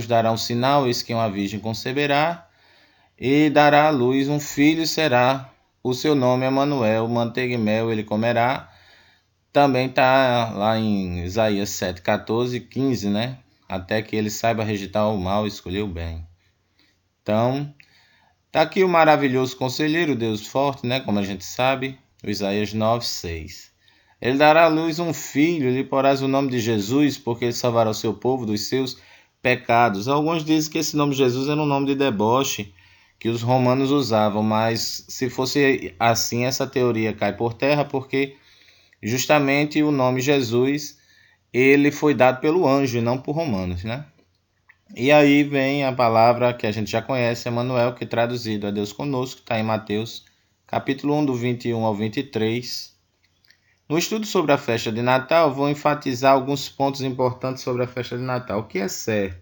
dará um sinal, eis que uma virgem conceberá e dará à luz um filho, e será o seu nome Emanuel, manteiga e mel ele comerá. Também está lá em Isaías 7, 14 e 15, né? Até que ele saiba rejeitar o mal e escolher o bem. Então, está aqui o maravilhoso conselheiro, Deus forte, né? Como a gente sabe, o Isaías 9, 6. Ele dará à luz um filho, lhe porás o nome de Jesus, porque ele salvará o seu povo dos seus pecados. Alguns dizem que esse nome de Jesus era um nome de deboche que os romanos usavam, mas se fosse assim, essa teoria cai por terra, porque justamente o nome Jesus ele foi dado pelo anjo e não por romanos, né? E aí vem a palavra que a gente já conhece, Emanuel, que traduzido é Deus conosco, está em Mateus, capítulo 1, do 21 ao 23. No estudo sobre a festa de Natal, vou enfatizar alguns pontos importantes sobre a festa de Natal. O que é certo?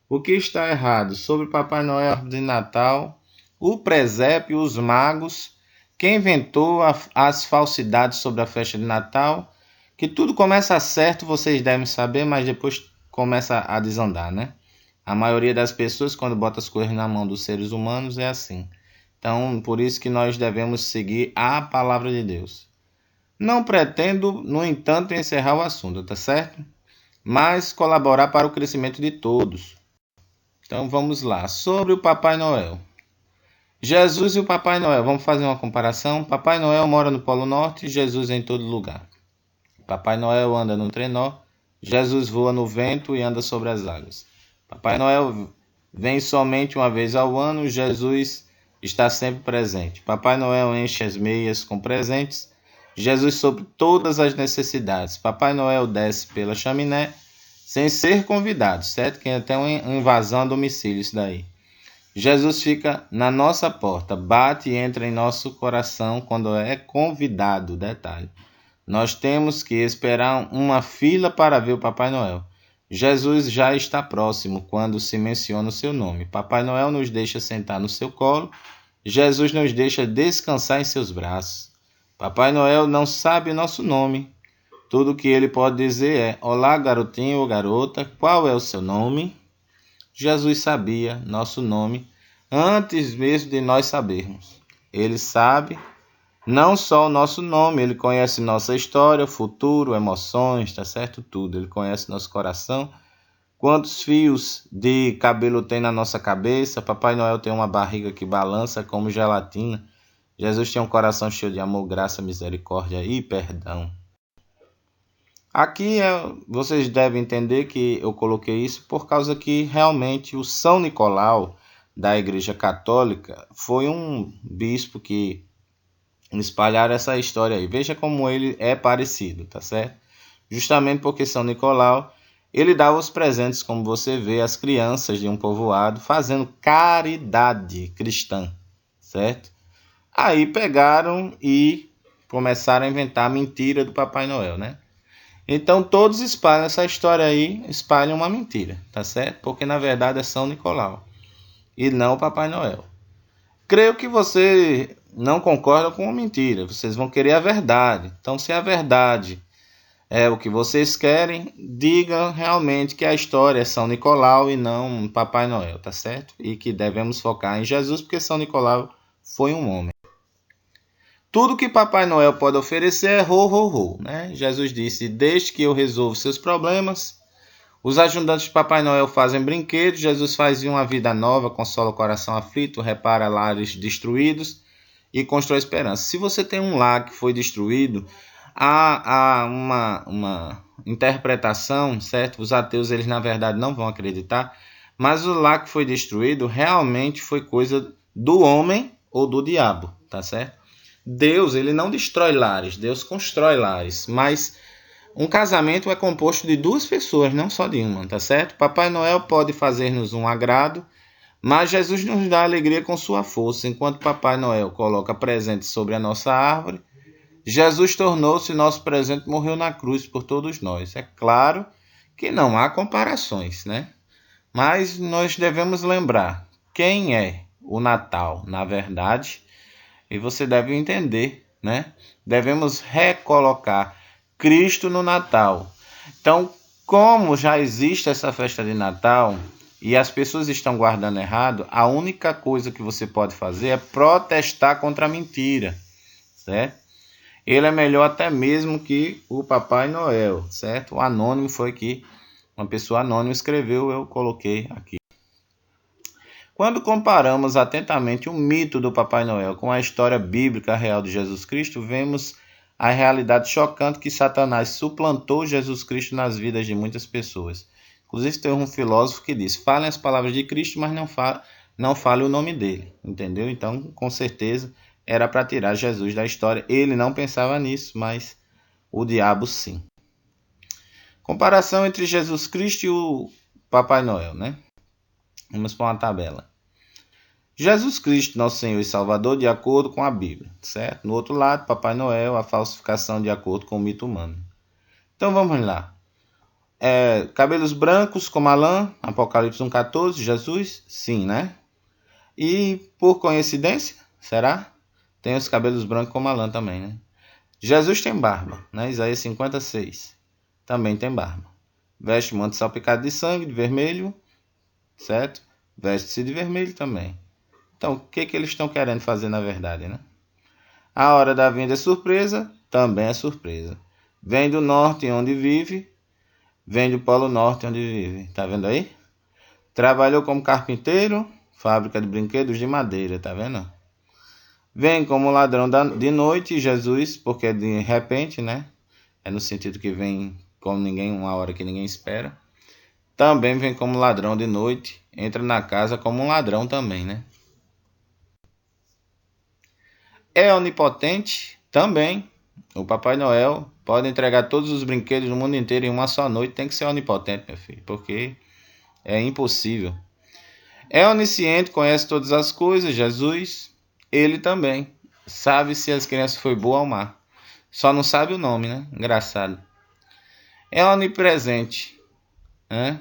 O que está errado? Sobre o Papai Noel de Natal, o presépio, os magos, quem inventou as falsidades sobre a festa de Natal, que tudo começa certo, vocês devem saber, mas depois começa a desandar, né? A maioria das pessoas, quando bota as coisas na mão dos seres humanos, é assim. Então, por isso que nós devemos seguir a palavra de Deus. Não pretendo, no entanto, encerrar o assunto, tá certo? Mas colaborar para o crescimento de todos. Então vamos lá. Sobre o Papai Noel. Jesus e o Papai Noel. Vamos fazer uma comparação. Papai Noel mora no Polo Norte e Jesus em todo lugar. Papai Noel anda no trenó. Jesus voa no vento e anda sobre as águas. Papai Noel vem somente uma vez ao ano. Jesus está sempre presente. Papai Noel enche as meias com presentes. Jesus sobre todas as necessidades. Papai Noel desce pela chaminé sem ser convidado, certo? Que é até uma invasão a domicílio isso daí. Jesus fica na nossa porta, bate e entra em nosso coração quando é convidado, detalhe. Nós temos que esperar uma fila para ver o Papai Noel. Jesus já está próximo quando se menciona o seu nome. Papai Noel nos deixa sentar no seu colo. Jesus nos deixa descansar em seus braços. Papai Noel não sabe o nosso nome. Tudo que ele pode dizer é: olá, garotinho ou garota, qual é o seu nome? Jesus sabia nosso nome antes mesmo de nós sabermos. Ele sabe não só o nosso nome, ele conhece nossa história, futuro, emoções, tá certo? Tudo. Ele conhece nosso coração. Quantos fios de cabelo tem na nossa cabeça? Papai Noel tem uma barriga que balança como gelatina. Jesus tinha um coração cheio de amor, graça, misericórdia e perdão. Aqui vocês devem entender que eu coloquei isso por causa que realmente o São Nicolau da Igreja Católica foi um bispo que espalharam essa história aí. Veja como ele é parecido, tá certo? Justamente porque São Nicolau, ele dava os presentes, como você vê, às crianças de um povoado, fazendo caridade cristã, certo? Aí pegaram e começaram a inventar a mentira do Papai Noel, né? Então todos espalham essa história aí, espalham uma mentira, tá certo? Porque na verdade é São Nicolau e não o Papai Noel. Creio que você não concorda com a mentira, vocês vão querer a verdade. Então se a verdade é o que vocês querem, digam realmente que a história é São Nicolau e não Papai Noel, tá certo? E que devemos focar em Jesus porque São Nicolau foi um homem. Tudo que Papai Noel pode oferecer é ho, ho, ho, né? Jesus disse, desde que eu resolvo seus problemas. Os ajudantes de Papai Noel fazem brinquedos, Jesus faz uma vida nova, consola o coração aflito, repara lares destruídos e constrói esperança. Se você tem um lar que foi destruído, há uma interpretação, certo? Os ateus, eles na verdade não vão acreditar, mas o lar que foi destruído realmente foi coisa do homem ou do diabo, tá certo? Deus, ele não destrói lares, Deus constrói lares, mas um casamento é composto de duas pessoas, não só de uma, tá certo? Papai Noel pode fazer-nos um agrado, mas Jesus nos dá alegria com sua força. Enquanto Papai Noel coloca presentes sobre a nossa árvore, Jesus tornou-se nosso presente e morreu na cruz por todos nós. É claro que não há comparações, né? Mas nós devemos lembrar quem é o Natal, na verdade. E você deve entender, né? Devemos recolocar Cristo no Natal. Então, como já existe essa festa de Natal, e as pessoas estão guardando errado, a única coisa que você pode fazer é protestar contra a mentira, certo? Ele é melhor até mesmo que o Papai Noel, certo? O anônimo foi que uma pessoa anônima escreveu, eu coloquei aqui. Quando comparamos atentamente o mito do Papai Noel com a história bíblica real de Jesus Cristo, vemos a realidade chocante que Satanás suplantou Jesus Cristo nas vidas de muitas pessoas. Inclusive tem um filósofo que diz: falem as palavras de Cristo, mas não fale o nome dele, entendeu? Então, com certeza, era para tirar Jesus da história. Ele não pensava nisso, mas o diabo sim. Comparação entre Jesus Cristo e o Papai Noel, né? Vamos para uma tabela. Jesus Cristo, nosso Senhor e Salvador, de acordo com a Bíblia, certo? No outro lado, Papai Noel, a falsificação de acordo com o mito humano. Então vamos lá. Cabelos brancos como a lã, Apocalipse 1,14, Jesus? Sim, né? E por coincidência, será? Tem os cabelos brancos como a lã também, né? Jesus tem barba, né? Isaías 56. Também tem barba. Veste manto salpicado de sangue, de vermelho, certo? Veste-se de vermelho também. Então, o que eles estão querendo fazer na verdade, né? A hora da vinda é surpresa, também é surpresa. Vem do norte onde vive, vem do polo norte onde vive. Tá vendo aí? Trabalhou como carpinteiro, fábrica de brinquedos de madeira, tá vendo? Vem como ladrão de noite, Jesus, porque de repente, né? É no sentido que vem como ninguém, uma hora que ninguém espera. Também vem como ladrão de noite, entra na casa como um ladrão também, né? É onipotente também. O Papai Noel pode entregar todos os brinquedos do mundo inteiro em uma só noite. Tem que ser onipotente, meu filho, porque é impossível. É onisciente, conhece todas as coisas. Jesus, ele também sabe se as crianças foi boa ou má. Só não sabe o nome, né? Engraçado. É onipresente, né?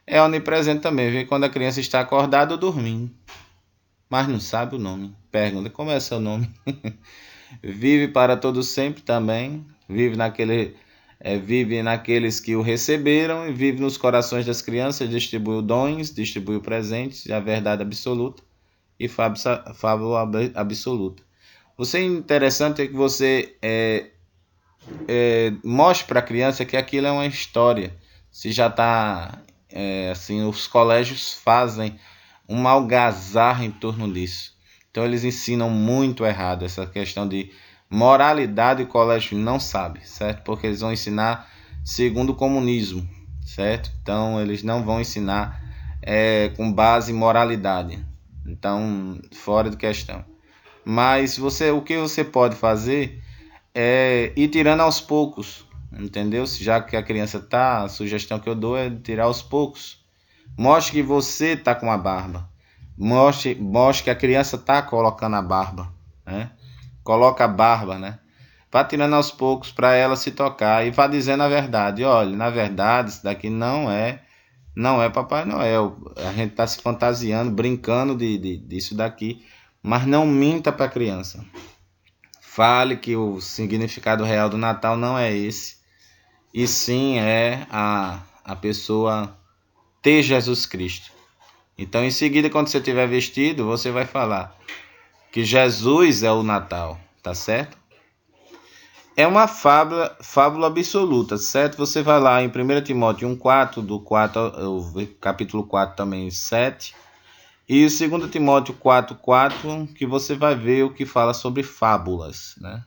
É onipresente também, vê quando a criança está acordada ou dormindo, mas não sabe o nome. Pergunta: como é seu nome? Vive para todo sempre também. Vive naqueles que o receberam e vive nos corações das crianças. Distribui dons, distribui presentes e a verdade absoluta e fábula absoluta. É interessante que você mostre para a criança que aquilo é uma história. Se já está assim, os colégios fazem uma algazarra em torno disso. Então eles ensinam muito errado essa questão de moralidade. O colégio não sabe, certo? Porque eles vão ensinar segundo o comunismo, certo? Então eles não vão ensinar com base em moralidade. Então, fora de questão. Mas o que você pode fazer é ir tirando aos poucos, entendeu? Já que a criança tá, a sugestão que eu dou é tirar aos poucos. Mostre que você tá com a barba. Mostre que a criança tá colocando a barba, né? Coloca a barba, né? Vá tirando aos poucos para ela se tocar e vá dizendo a verdade. Olha, na verdade, isso daqui não é Papai Noel. A gente tá se fantasiando, brincando disso daqui, mas não minta para a criança. Fale que o significado real do Natal não é esse, e sim é a pessoa ter Jesus Cristo. Então, em seguida, quando você estiver vestido, você vai falar que Jesus é o Natal, tá certo? É uma fábula absoluta, certo? Você vai lá em 1 Timóteo 1,4, capítulo 4 também, 7, e 2 Timóteo 4,4, que você vai ver o que fala sobre fábulas, né?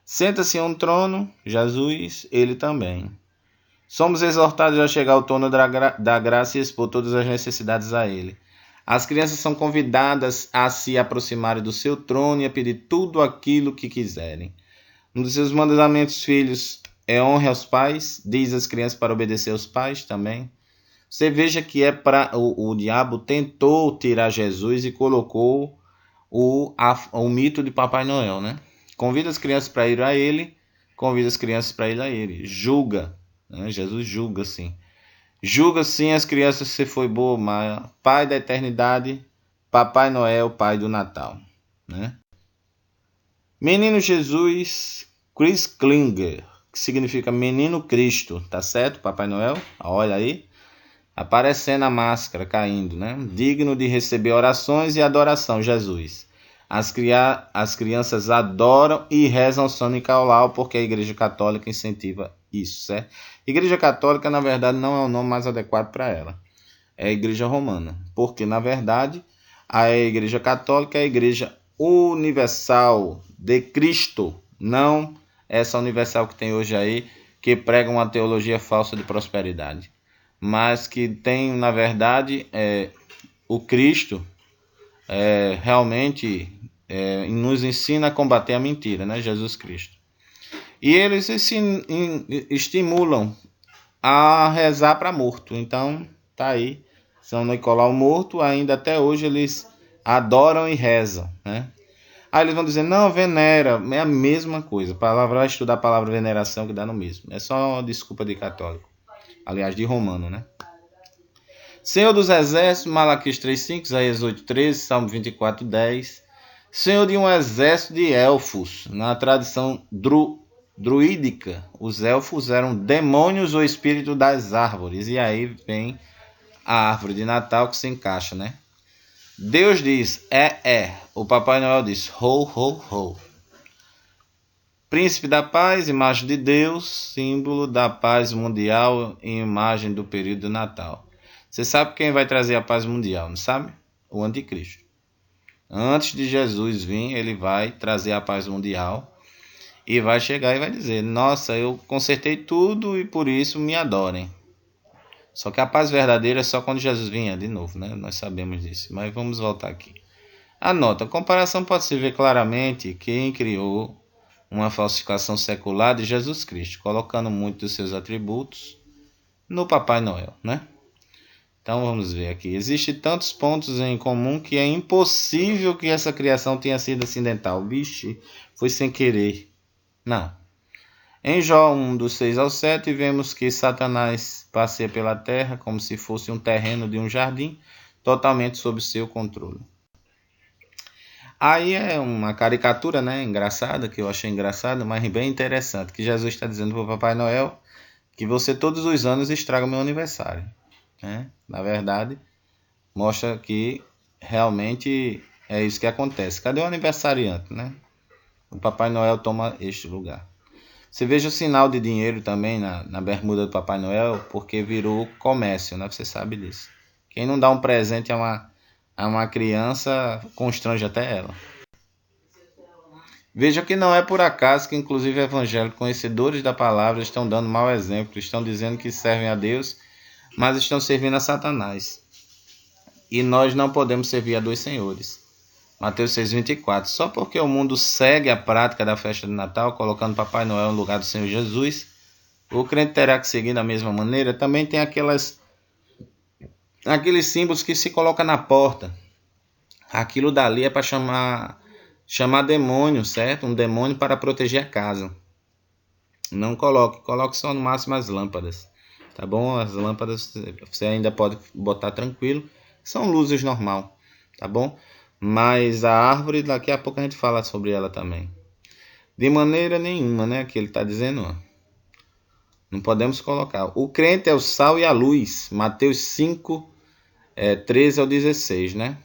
Senta-se em um trono, Jesus, ele também. Somos exortados a chegar ao trono da graça e expor todas as necessidades a ele. As crianças são convidadas a se aproximarem do seu trono e a pedir tudo aquilo que quiserem. Um dos seus mandamentos, filhos, é honre aos pais. Diz às crianças para obedecer aos pais também. Você veja que o diabo tentou tirar Jesus e colocou o mito de Papai Noel, né? Convida as crianças para ir a ele, julga, né? Jesus julga sim. Julga sim as crianças se foi boa ou má. Pai da eternidade, Papai Noel, Pai do Natal, né? Menino Jesus Christkindl, que significa Menino Cristo, tá certo, Papai Noel? Olha aí. aparecendo a máscara, caindo, né? Digno de receber orações e adoração, Jesus. As crianças adoram e rezam São Nicolau porque a Igreja Católica incentiva isso, certo? Igreja Católica, na verdade, não é o nome mais adequado para ela. É a Igreja Romana, porque, na verdade, a Igreja Católica é a Igreja Universal de Cristo, não essa universal que tem hoje aí, que prega uma teologia falsa de prosperidade, mas que tem, na verdade, o Cristo realmente nos ensina a combater a mentira, né? Jesus Cristo. E eles estimulam a rezar para morto. Então, tá aí. São Nicolau morto, ainda até hoje eles adoram e rezam, né? Aí eles vão dizer, não, venera, é a mesma coisa. Vai estudar a palavra veneração que dá no mesmo. É só uma desculpa de católico. Aliás, de romano, né? Senhor dos Exércitos, Malaquias 3:5, Isaías 8:13, Salmo 24:10. Senhor de um exército de elfos. Na tradição druídica, os elfos eram demônios ou espírito das árvores. E aí vem a árvore de Natal que se encaixa, né? Deus diz, O Papai Noel diz, ho, ho, ho. Príncipe da paz, imagem de Deus, símbolo da paz mundial e imagem do período do Natal. Você sabe quem vai trazer a paz mundial, não sabe? O anticristo. Antes de Jesus vir, ele vai trazer a paz mundial e vai chegar e vai dizer, nossa, eu consertei tudo e por isso me adorem. Só que a paz verdadeira é só quando Jesus vinha de novo, né? Nós sabemos disso, mas vamos voltar aqui. Anota, a comparação pode-se ver claramente quem criou uma falsificação secular de Jesus Cristo, colocando muitos dos seus atributos no Papai Noel, né? Então vamos ver aqui. Existem tantos pontos em comum que é impossível que essa criação tenha sido acidental. Vixe, foi sem querer. Não. Em Jó 1, dos 6 ao 7, vemos que Satanás passeia pela terra como se fosse um terreno de um jardim, totalmente sob seu controle. Aí é uma caricatura, né, engraçada, que eu achei engraçada, mas bem interessante, que Jesus está dizendo para o Papai Noel que você todos os anos estraga o meu aniversário. Né? Na verdade, mostra que realmente é isso que acontece. Cadê o aniversariante, né? O Papai Noel toma este lugar. Você veja o sinal de dinheiro também na bermuda do Papai Noel, porque virou comércio, né? Você sabe disso. Quem não dá um presente a uma criança, constrange até ela. Veja que não é por acaso que inclusive evangélicos conhecedores da palavra estão dando mau exemplo, estão dizendo que servem a Deus, mas estão servindo a Satanás. E nós não podemos servir a dois senhores. Mateus 6:24. Só porque o mundo segue a prática da festa de Natal, colocando Papai Noel no lugar do Senhor Jesus, o crente terá que seguir da mesma maneira. Também tem aqueles símbolos que se coloca na porta. Aquilo dali é para chamar demônio, certo? Um demônio para proteger a casa. Não coloque só no máximo as lâmpadas. Tá bom? As lâmpadas você ainda pode botar tranquilo. São luzes normal, tá bom? Mas a árvore, daqui a pouco a gente fala sobre ela também. De maneira nenhuma, né? Que ele está dizendo, ó. Não podemos colocar. O crente é o sal e a luz. Mateus 5, 13 ao 16, né?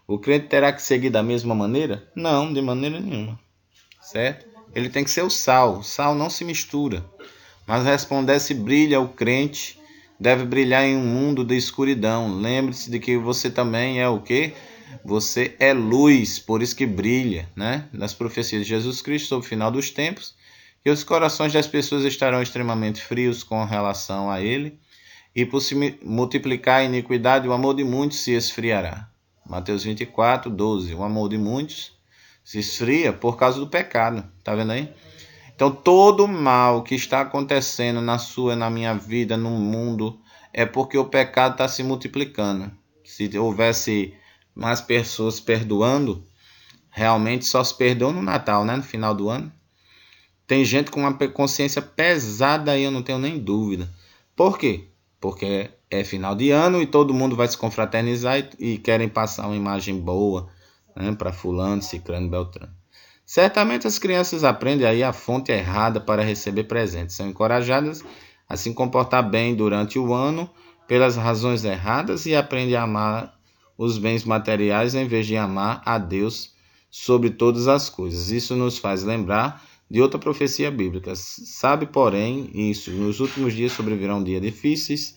O crente terá que seguir da mesma maneira? Não, de maneira nenhuma. Certo? Ele tem que ser o sal. O sal não se mistura. Mas resplandece e brilha o crente. Deve brilhar em um mundo de escuridão. Lembre-se de que você também é o quê? Você é luz, por isso que brilha, né? Nas profecias de Jesus Cristo sobre o final dos tempos, que os corações das pessoas estarão extremamente frios com relação a ele, e por se multiplicar a iniquidade, o amor de muitos se esfriará. Mateus 24:12. O amor de muitos se esfria por causa do pecado. Tá vendo aí? Então, todo mal que está acontecendo na sua, na minha vida, no mundo, é porque o pecado está se multiplicando. Se houvesse mais pessoas perdoando, realmente só se perdoa no Natal, né? No final do ano. Tem gente com uma consciência pesada aí, eu não tenho nem dúvida. Por quê? Porque é final de ano e todo mundo vai se confraternizar e querem passar uma imagem boa, né, para fulano, ciclano, beltrano. Certamente as crianças aprendem aí a fonte errada para receber presentes. São encorajadas a se comportar bem durante o ano pelas razões erradas e aprende a amar os bens materiais em vez de amar a Deus sobre todas as coisas. Isso nos faz lembrar de outra profecia bíblica. Sabe, porém, isso, nos últimos dias sobrevirão dias difíceis,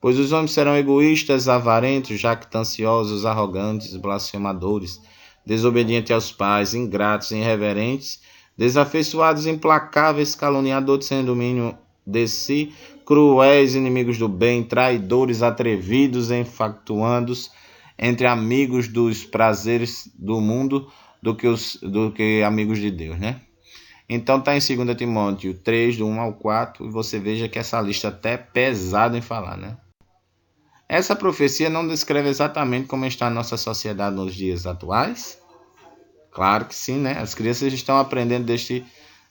pois os homens serão egoístas, avarentos, jactanciosos, arrogantes, blasfemadores, desobedientes aos pais, ingratos, irreverentes, desafeiçoados, implacáveis, caluniadores sem domínio de si, cruéis, inimigos do bem, traidores, atrevidos, enfatuados, entre amigos dos prazeres do mundo do que amigos de Deus, né? Então está em 2 Timóteo 3, do 1 ao 4, e você veja que essa lista até é pesada em falar, né? Essa profecia não descreve exatamente como está a nossa sociedade nos dias atuais? Claro que sim, né? As crianças estão aprendendo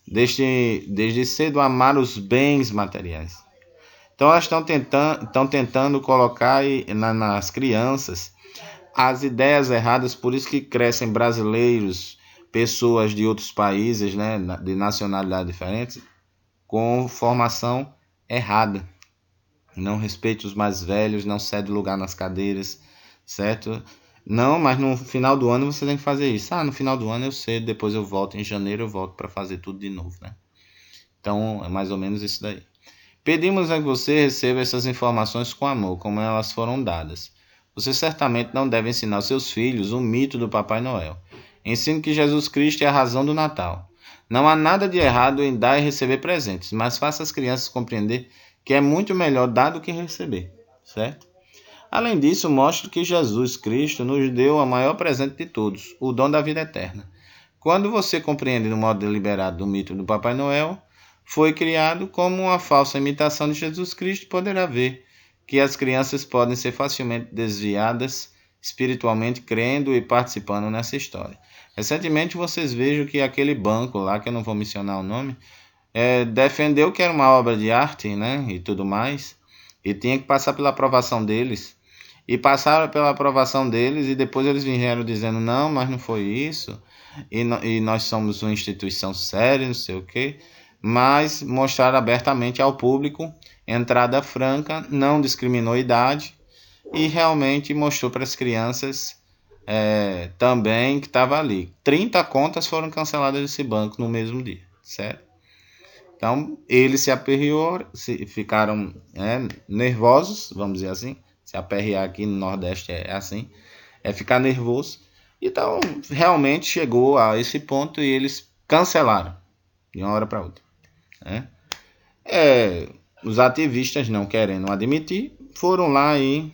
desde cedo a amar os bens materiais. Então elas estão tentando colocar nas crianças as ideias erradas, por isso que crescem brasileiros, pessoas de outros países, né, de nacionalidades diferentes, com formação errada. Não respeite os mais velhos, não cede lugar nas cadeiras, certo? Não, mas no final do ano você tem que fazer isso. No final do ano eu cedo, depois eu volto, em janeiro eu volto para fazer tudo de novo, né? Então é mais ou menos isso daí. Pedimos a que você receba essas informações com amor, como elas foram dadas. Você certamente não deve ensinar aos seus filhos o mito do Papai Noel. Ensine que Jesus Cristo é a razão do Natal. Não há nada de errado em dar e receber presentes, mas faça as crianças compreender que é muito melhor dar do que receber, certo? Além disso, mostre que Jesus Cristo nos deu o maior presente de todos, o dom da vida eterna. Quando você compreende no modo deliberado do mito do Papai Noel, foi criado como uma falsa imitação de Jesus Cristo, poderá ver que as crianças podem ser facilmente desviadas espiritualmente, crendo e participando nessa história. Recentemente vocês vejam que aquele banco lá, que eu não vou mencionar o nome, defendeu que era uma obra de arte, né, e tudo mais, e tinha que passar pela aprovação deles, e passaram pela aprovação deles, e depois eles vieram dizendo, não, mas não foi isso, e nós somos uma instituição séria, não sei o quê, mas mostraram abertamente ao público, entrada franca, não discriminou idade, e realmente mostrou para as crianças também que estava ali. 30 contas foram canceladas desse banco no mesmo dia, certo? Então, eles se aperreou, ficaram nervosos, vamos dizer assim. Se aperrear aqui no Nordeste é assim, é ficar nervoso. Então, realmente chegou a esse ponto e eles cancelaram de uma hora para outra, né? Os ativistas, não querendo admitir, foram lá e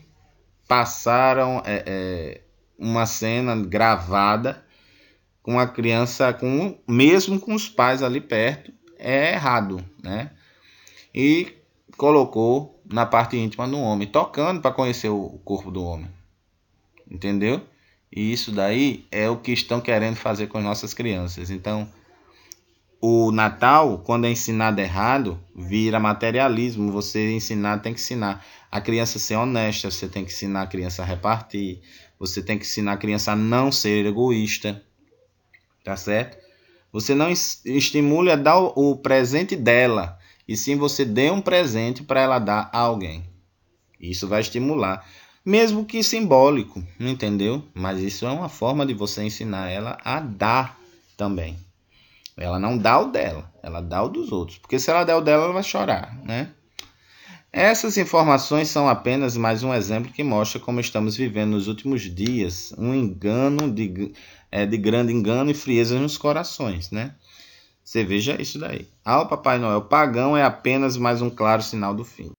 passaram uma cena gravada com a criança, mesmo com os pais ali perto, é errado, né? E colocou na parte íntima do homem, tocando para conhecer o corpo do homem, entendeu? E isso daí é o que estão querendo fazer com as nossas crianças. Então, o Natal, quando é ensinado errado, vira materialismo. Você tem que ensinar a criança a ser honesta, você tem que ensinar a criança a repartir, você tem que ensinar a criança a não ser egoísta, tá certo? Você não estimule a dar o presente dela, e sim você dê um presente para ela dar a alguém. Isso vai estimular, mesmo que simbólico, entendeu? Mas isso é uma forma de você ensinar ela a dar também. Ela não dá o dela, ela dá o dos outros. Porque se ela der o dela, ela vai chorar, né? Essas informações são apenas mais um exemplo que mostra como estamos vivendo nos últimos dias um engano de grande engano e frieza nos corações, né? Você veja isso daí. O Papai Noel pagão é apenas mais um claro sinal do fim.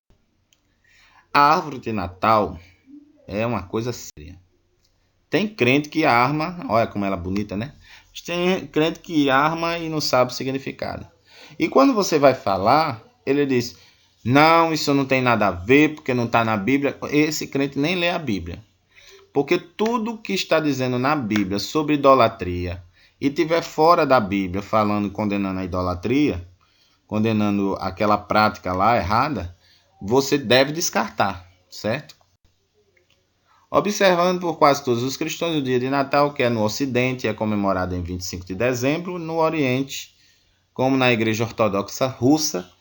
A árvore de Natal é uma coisa séria. Tem crente que arma, olha como ela é bonita, né? Tem crente que arma e não sabe o significado. E quando você vai falar, ele diz, não, isso não tem nada a ver, porque não está na Bíblia. Esse crente nem lê a Bíblia. Porque tudo que está dizendo na Bíblia sobre idolatria e tiver fora da Bíblia falando, condenando a idolatria, condenando aquela prática lá errada, você deve descartar, certo? Observando por quase todos os cristãos o dia de Natal, que é no Ocidente, é comemorado em 25 de dezembro, no Oriente, como na Igreja Ortodoxa Russa,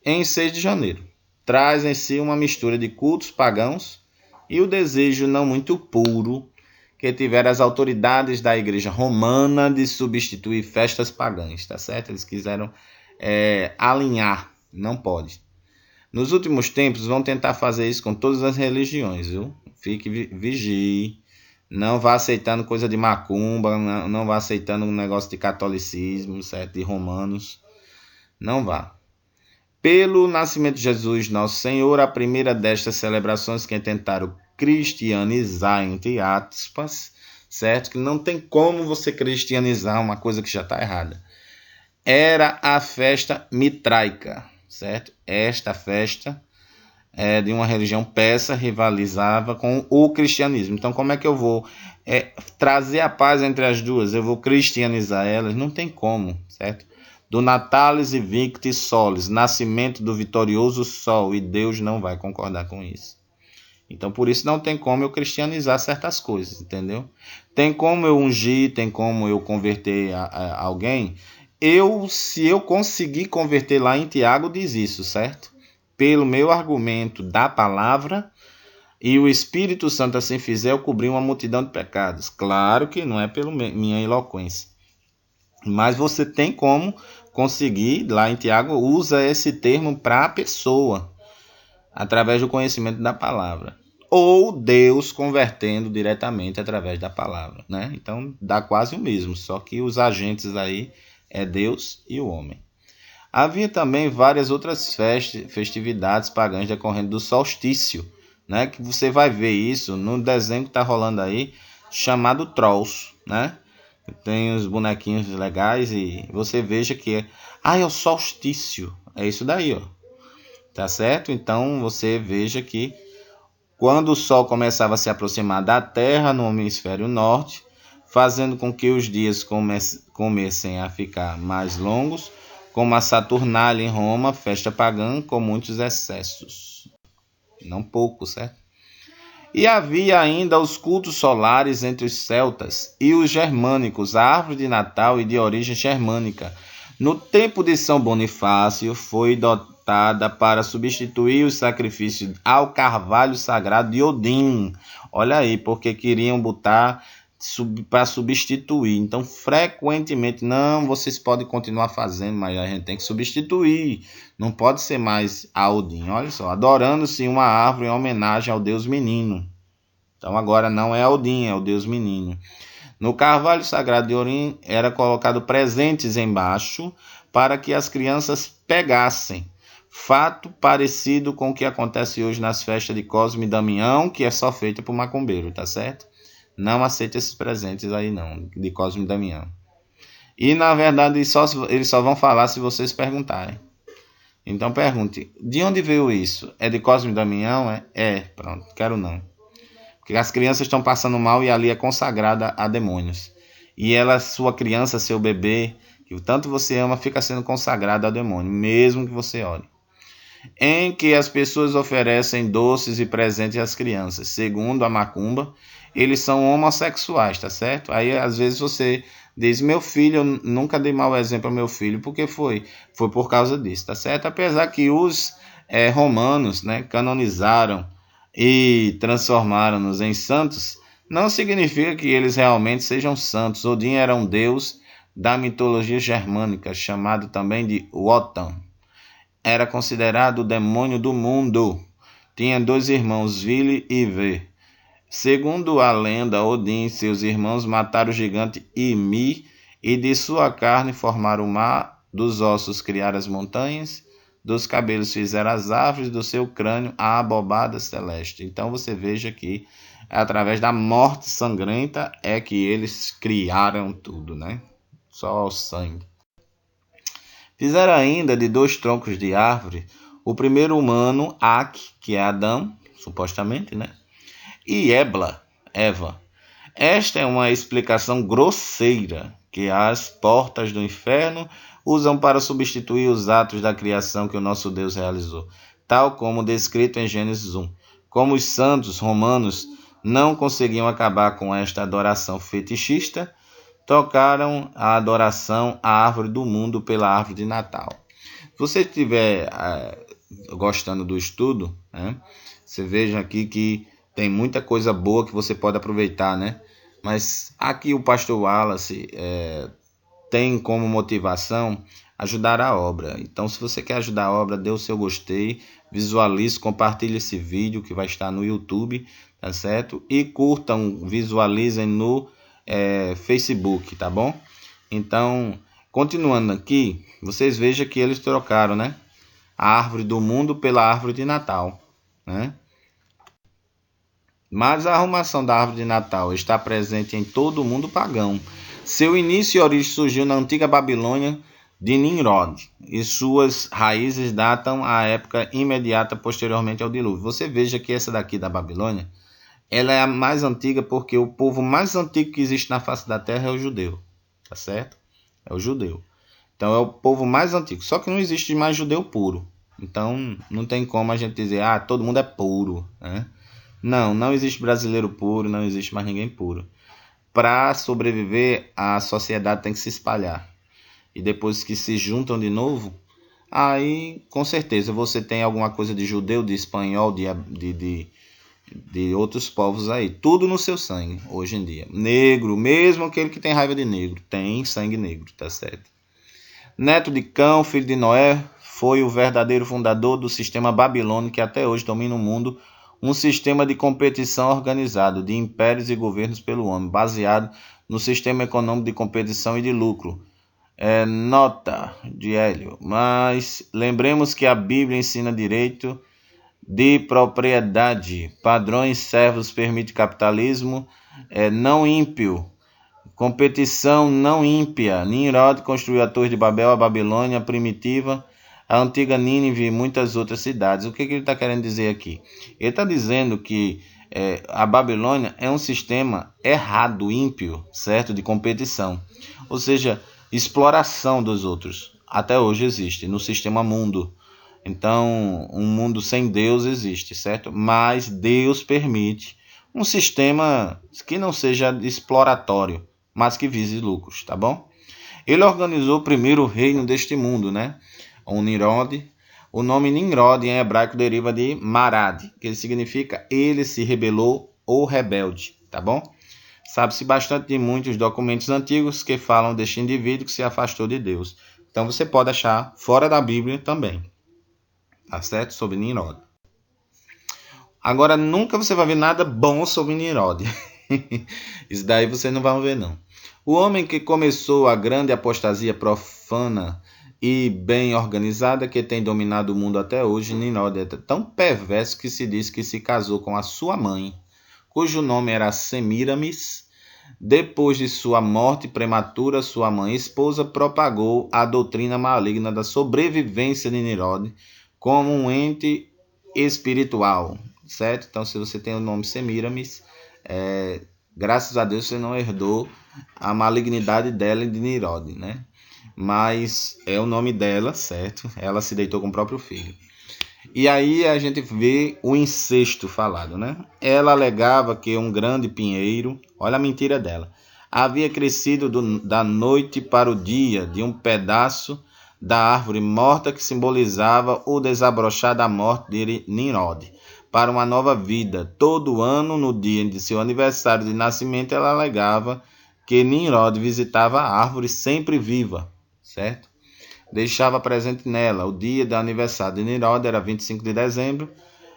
em 6 de janeiro. traz em si uma mistura de cultos pagãos e o desejo não muito puro que tiveram as autoridades da igreja romana de substituir festas pagãs, tá certo? Eles quiseram alinhar, não pode. Nos últimos tempos vão tentar fazer isso com todas as religiões, viu? Fique vigie, não vá aceitando coisa de macumba, não vá aceitando um negócio de catolicismo, certo? De romanos, não vá. Pelo nascimento de Jesus, nosso Senhor, a primeira destas celebrações que tentaram cristianizar, entre aspas, certo? Que não tem como você cristianizar uma coisa que já está errada. Era a festa mitraica, certo? Esta festa de uma religião persa rivalizava com o cristianismo. Então, como é que eu vou trazer a paz entre as duas? Eu vou cristianizar elas? Não tem como, certo? Do Natalis Invicti Solis, nascimento do vitorioso sol, e Deus não vai concordar com isso. Então, por isso não tem como eu cristianizar certas coisas, entendeu? Tem como eu ungir, tem como eu converter alguém. Se eu conseguir converter lá em Tiago, diz isso, certo? Pelo meu argumento da palavra, e o Espírito Santo assim fizer, eu cobrir uma multidão de pecados. Claro que não é pela minha eloquência. Mas você tem como conseguir, lá em Tiago, usa esse termo para a pessoa, através do conhecimento da palavra. Ou Deus convertendo diretamente através da palavra, né? Então dá quase o mesmo, só que os agentes aí é Deus e o homem. Havia também várias outras festividades pagãs decorrendo do solstício, né? Que você vai ver isso no desenho que está rolando aí, chamado Trolls, né? Tem os bonequinhos legais e você veja que é o solstício, é isso daí, ó. Tá certo? Então você veja que quando o Sol começava a se aproximar da Terra no hemisfério norte, fazendo com que os dias comecem a ficar mais longos, como a Saturnália em Roma, festa pagã com muitos excessos. Não pouco, certo? E havia ainda os cultos solares entre os celtas e os germânicos, a árvore de Natal e de origem germânica. No tempo de São Bonifácio, foi dotada para substituir os sacrifícios ao carvalho sagrado de Odin. Olha aí, porque queriam botar para substituir. Então, frequentemente, não, vocês podem continuar fazendo, mas a gente tem que substituir. Não pode ser mais a Odin. Olha só, adorando-se uma árvore em homenagem ao Deus Menino. Então, agora não é Odin, é o Deus Menino. No carvalho sagrado de Odin era colocado presentes embaixo para que as crianças pegassem. Fato parecido com o que acontece hoje nas festas de Cosme e Damião, que é só feita por macumbeiro, tá certo? Não aceite esses presentes aí não, de Cosme e Damião. E na verdade eles só vão falar se vocês perguntarem. Então pergunte, de onde veio isso? É de Cosme e Damião? Pronto, quero não. Porque as crianças estão passando mal e ali é consagrada a demônios. E sua criança, seu bebê, que tanto você ama, fica sendo consagrado a demônio, mesmo que você ore. Em que as pessoas oferecem doces e presentes às crianças. Segundo a macumba, eles são homossexuais, tá certo? Aí às vezes você diz, meu filho, eu nunca dei mau exemplo ao meu filho, porque foi por causa disso, tá certo? Apesar que os romanos, né, canonizaram e transformaram-nos em santos, não significa que eles realmente sejam santos. Odin era um deus da mitologia germânica, chamado também de Wotan. Era considerado o demônio do mundo. Tinha 2 irmãos, Vili e Ve. Segundo a lenda, Odin e seus irmãos mataram o gigante Ymir e de sua carne formaram o mar, dos ossos criaram as montanhas, dos cabelos fizeram as árvores, do seu crânio a abobada celeste. Então você veja que através da morte sangrenta é que eles criaram tudo, né? Só o sangue. Fizeram ainda de 2 troncos de árvore o primeiro humano, Ak, que é Adão, supostamente, né? E Eva. Esta é uma explicação grosseira que as portas do inferno usam para substituir os atos da criação que o nosso Deus realizou, tal como descrito em Gênesis 1. Como os santos romanos não conseguiam acabar com esta adoração fetichista, trocaram a adoração à árvore do mundo pela árvore de Natal. Se você estiver gostando do estudo, né? Você veja aqui que tem muita coisa boa que você pode aproveitar, né? Mas aqui o pastor Wallace tem como motivação ajudar a obra. Então, se você quer ajudar a obra, dê o seu gostei, visualize, compartilhe esse vídeo que vai estar no YouTube, tá certo? E curtam, visualizem no Facebook, tá bom? Então, continuando aqui, vocês vejam que eles trocaram, né? A árvore do mundo pela árvore de Natal, né? Mas a arrumação da árvore de Natal está presente em todo o mundo pagão. Seu início e origem surgiu na antiga Babilônia de Nimrod, e suas raízes datam à época imediata posteriormente ao dilúvio. Você veja que essa daqui da Babilônia, ela é a mais antiga porque o povo mais antigo que existe na face da terra é o judeu, tá certo? É o judeu. Então é o povo mais antigo, só que não existe mais judeu puro. Então não tem como a gente dizer, todo mundo é puro, né? Não existe brasileiro puro, não existe mais ninguém puro. Para sobreviver, a sociedade tem que se espalhar. E depois que se juntam de novo, aí com certeza você tem alguma coisa de judeu, de espanhol, de outros povos aí. Tudo no seu sangue, hoje em dia. Negro, mesmo aquele que tem raiva de negro, tem sangue negro, tá certo? Neto de Cão, filho de Noé, foi o verdadeiro fundador do sistema babilônico que até hoje domina o mundo, um sistema de competição organizado de impérios e governos pelo homem, baseado no sistema econômico de competição e de lucro. Nota de Hélio. Mas lembremos que a Bíblia ensina direito de propriedade, padrões servos permite capitalismo não ímpio, competição não ímpia. Nimrod construiu a Torre de Babel, a Babilônia primitiva, a antiga Nínive e muitas outras cidades. O que ele está querendo dizer aqui? Ele está dizendo que a Babilônia é um sistema errado, ímpio, certo? De competição. Ou seja, exploração dos outros. Até hoje existe no sistema mundo. Então, um mundo sem Deus existe, certo? Mas Deus permite um sistema que não seja exploratório, mas que vise lucros, tá bom? Ele organizou o primeiro reino deste mundo, né? O Nimrod. O nome Nimrod em hebraico deriva de Marad, que significa ele se rebelou ou rebelde, tá bom? Sabe-se bastante de muitos documentos antigos que falam deste indivíduo que se afastou de Deus. Então você pode achar fora da Bíblia também, tá certo? Sobre Nimrod. Agora, nunca você vai ver nada bom sobre Nimrod. Isso daí você não vai ver, não. O homem que começou a grande apostasia profana e bem organizada que tem dominado o mundo até hoje, Nimrod é tão perverso que se diz que se casou com a sua mãe, cujo nome era Semiramis. Depois de sua morte prematura, sua mãe e esposa propagou a doutrina maligna da sobrevivência de Nimrod como um ente espiritual, certo? Então, se você tem o nome Semiramis, graças a Deus você não herdou a malignidade dela e de Nimrod, né? Mas é o nome dela, certo? Ela se deitou com o próprio filho. E aí a gente vê o incesto falado, né? Ela alegava que um grande pinheiro, olha a mentira dela, havia crescido da noite para o dia de um pedaço da árvore morta que simbolizava o desabrochar da morte de Nimrod para uma nova vida. Todo ano, no dia de seu aniversário de nascimento, ela alegava que Nimrod visitava a árvore sempre viva, certo? Deixava presente nela. O dia do aniversário de Nimrod era 25 de dezembro.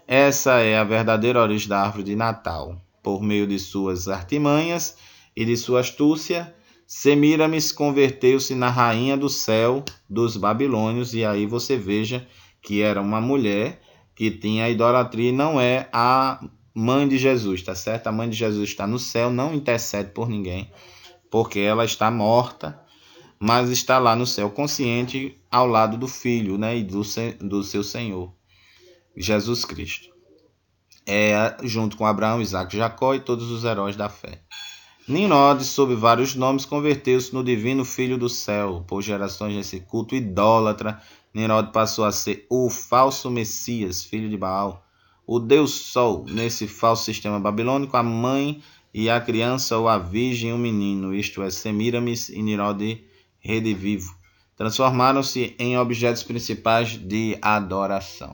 Essa é a verdadeira origem da árvore de Natal. Por meio de suas artimanhas e de sua astúcia, Semiramis converteu-se na rainha do céu dos babilônios. E aí você veja que era uma mulher que tinha a idolatria e não é a mãe de Jesus, tá certo? A mãe de Jesus está no céu, não intercede por ninguém, porque ela está morta, mas está lá no céu consciente ao lado do Filho, né, e do seu Senhor, Jesus Cristo. Junto com Abraão, Isaac, Jacó e todos os heróis da fé. Nimrod, sob vários nomes, converteu-se no divino Filho do céu. Por gerações nesse culto idólatra, Nimrod passou a ser o falso Messias, filho de Baal, o Deus Sol, nesse falso sistema babilônico, a mãe e a criança ou a virgem e o menino, isto é, Semiramis e Nimrod redivivo, transformaram-se em objetos principais de adoração.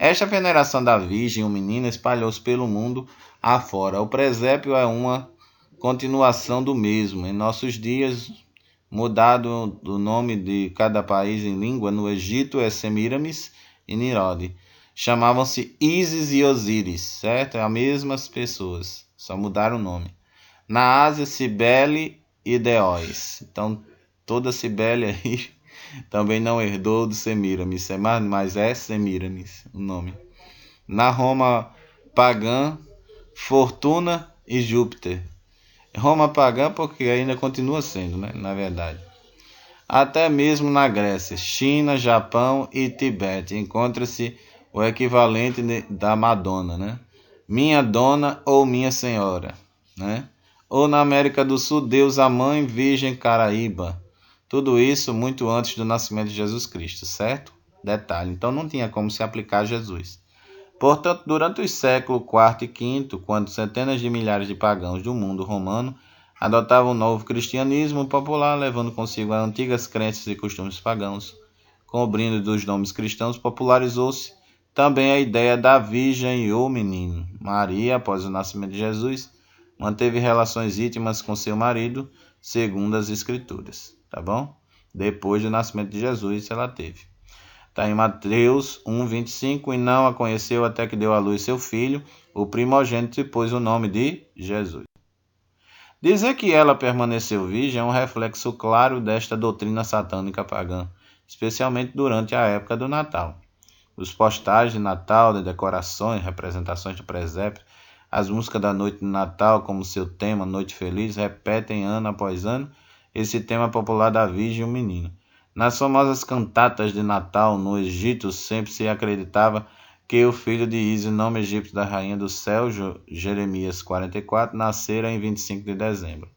Esta veneração da Virgem, o menino, espalhou-se pelo mundo afora. O presépio é uma continuação do mesmo. Em nossos dias, mudado o nome de cada país em língua, no Egito é Semíramis e Nirode. Chamavam-se Ísis e Osíris, certo? É as mesmas pessoas, só mudaram o nome. Na Ásia, Cibele e Deóis. Então, toda Cibele aí também não herdou do Semíramis, mas é Semíramis o nome. Na Roma pagã, Fortuna e Júpiter. Roma pagã porque ainda continua sendo, né? Na verdade. Até mesmo na Grécia, China, Japão e Tibete encontra-se o equivalente da Madonna, né? Minha dona ou minha senhora, né? Ou na América do Sul, Deus a Mãe Virgem Caraíba. Tudo isso muito antes do nascimento de Jesus Cristo, certo? Detalhe, então não tinha como se aplicar a Jesus. Portanto, durante os séculos IV e V, quando centenas de milhares de pagãos do mundo romano adotavam o novo cristianismo popular, levando consigo as antigas crenças e costumes pagãos, com o brinde dos nomes cristãos, popularizou-se também a ideia da Virgem e o menino. Maria, após o nascimento de Jesus, manteve relações íntimas com seu marido, segundo as Escrituras, tá bom? Depois do nascimento de Jesus, ela teve. Está em Mateus 1,25, e não a conheceu até que deu à luz seu filho, o primogênito, e pôs o nome de Jesus. Dizer que ela permaneceu virgem é um reflexo claro desta doutrina satânica pagã, especialmente durante a época do Natal. Os postais de Natal, de decorações, representações do presépio, as músicas da noite de Natal como seu tema, Noite Feliz, repetem ano após ano esse tema popular da Virgem e o Menino. Nas famosas cantatas de Natal no Egito sempre se acreditava que o filho de Ísis, nome egípcio da rainha do céu, Jeremias 44, nascera em 25 de dezembro.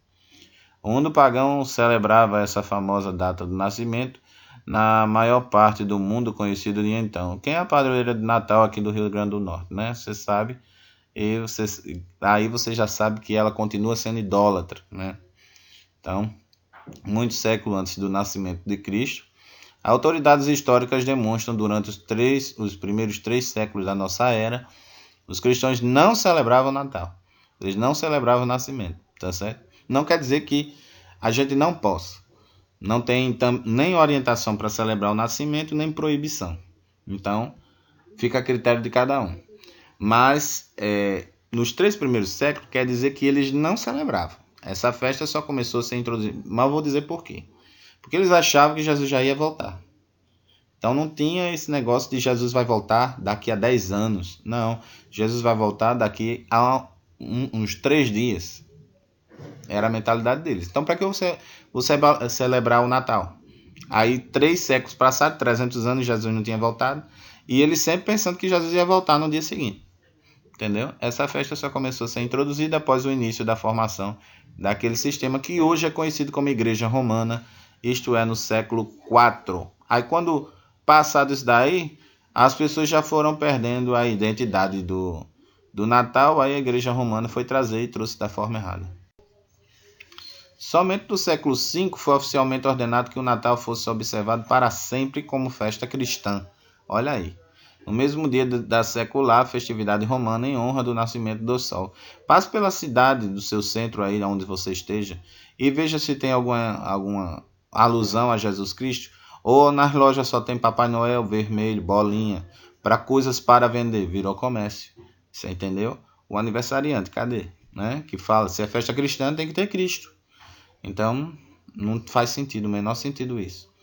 O mundo pagão celebrava essa famosa data do nascimento na maior parte do mundo conhecido de então. Quem é a padroeira de Natal aqui do Rio Grande do Norte, né? Você sabe, aí você já sabe que ela continua sendo idólatra, né? Então, muitos séculos antes do nascimento de Cristo, autoridades históricas demonstram durante os primeiros 3 séculos da nossa era, os cristãos não celebravam o Natal. Eles não celebravam o nascimento, tá certo? Não quer dizer que a gente não possa. Não tem nem orientação para celebrar o nascimento, nem proibição. Então, fica a critério de cada um. Mas, nos 3 primeiros séculos, quer dizer que eles não celebravam. Essa festa só começou a ser introduzida. Mas eu vou dizer por quê. Porque eles achavam que Jesus já ia voltar. Então não tinha esse negócio de Jesus vai voltar daqui a 10 anos. Não, Jesus vai voltar daqui a uns 3 dias. Era a mentalidade deles. Então para que você celebrar o Natal? Aí 3 séculos passados, 300 anos, Jesus não tinha voltado. E eles sempre pensando que Jesus ia voltar no dia seguinte. Entendeu? Essa festa só começou a ser introduzida após o início da formação daquele sistema que hoje é conhecido como Igreja Romana, isto é, no século IV. Aí quando passado isso daí, as pessoas já foram perdendo a identidade do Natal, aí a Igreja Romana foi trazer e trouxe da forma errada. Somente no século V foi oficialmente ordenado que o Natal fosse observado para sempre como festa cristã. Olha aí. No mesmo dia da secular festividade romana em honra do nascimento do sol. Passe pela cidade do seu centro aí onde você esteja e veja se tem alguma alusão a Jesus Cristo, ou nas lojas só tem Papai Noel, vermelho, bolinha, para coisas para vender, virou comércio. Você entendeu? O aniversariante, cadê? Né? Que fala, se é festa cristã tem que ter Cristo. Então, não faz sentido, o menor sentido isso.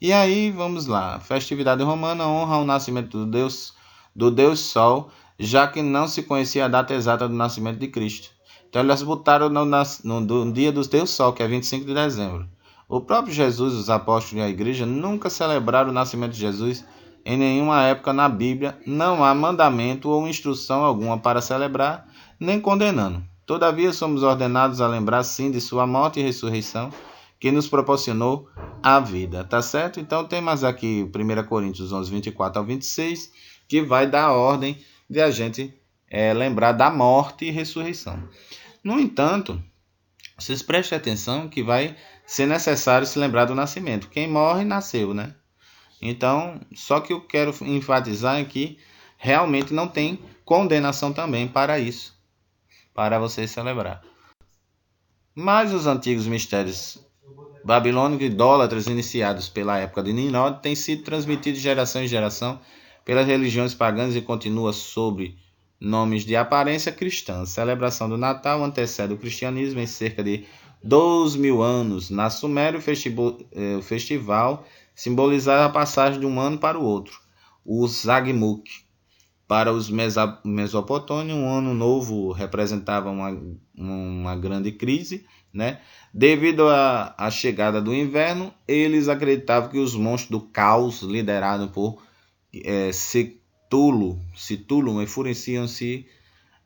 E aí, vamos lá. Festividade romana honra o nascimento do Deus Sol, já que não se conhecia a data exata do nascimento de Cristo. Então, eles botaram no dia do Deus Sol, que é 25 de dezembro. O próprio Jesus, os apóstolos e a igreja nunca celebraram o nascimento de Jesus em nenhuma época na Bíblia. Não há mandamento ou instrução alguma para celebrar, nem condenando. Todavia, somos ordenados a lembrar sim de sua morte e ressurreição, que nos proporcionou a vida, tá certo? Então tem mais aqui 1 Coríntios 11, 24 ao 26, que vai dar a ordem de a gente lembrar da morte e ressurreição. No entanto, vocês prestem atenção que vai ser necessário se lembrar do nascimento. Quem morre, nasceu, né? Então, só que eu quero enfatizar aqui realmente não tem condenação também para isso, para você celebrar. Mas os antigos mistérios babilônicos idólatras iniciados pela época de Nimrod têm sido transmitidos de geração em geração pelas religiões pagãs e continua sob nomes de aparência cristã. A celebração do Natal antecede o cristianismo em cerca de 2.000 anos. Na Suméria, o festival simbolizava a passagem de um ano para o outro. O Zagmuk. Para os mesopotâmios, um ano novo representava uma grande crise, né? Devido à chegada do inverno, eles acreditavam que os monstros do caos, liderados por Cthulhu, enfureciam-se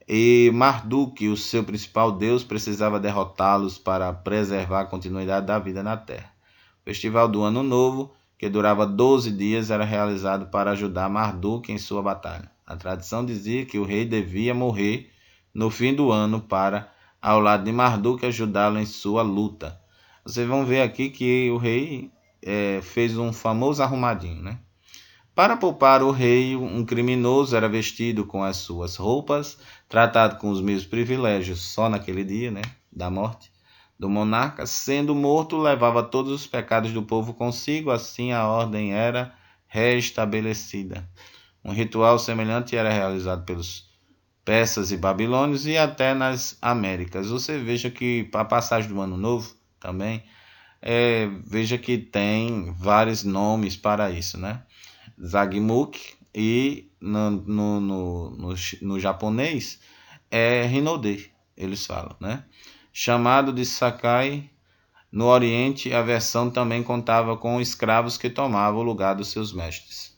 e Marduk, o seu principal deus, precisava derrotá-los para preservar a continuidade da vida na Terra. O festival do Ano Novo, que durava 12 dias, era realizado para ajudar Marduk em sua batalha. A tradição dizia que o rei devia morrer no fim do ano para, ao lado de Marduk, ajudá-lo em sua luta. Vocês vão ver aqui que o rei fez um famoso arrumadinho, né? Para poupar o rei, um criminoso era vestido com as suas roupas, tratado com os mesmos privilégios só naquele dia, né, da morte do monarca. Sendo morto, levava todos os pecados do povo consigo, assim a ordem era restabelecida. Um ritual semelhante era realizado pelos persas e babilônios e até nas Américas. Você veja que a passagem do Ano Novo também, veja que tem vários nomes para isso, né? Zagmuk e no japonês é Hinode, eles falam, né? Chamado de Sakai, no Oriente a versão também contava com escravos que tomavam o lugar dos seus mestres.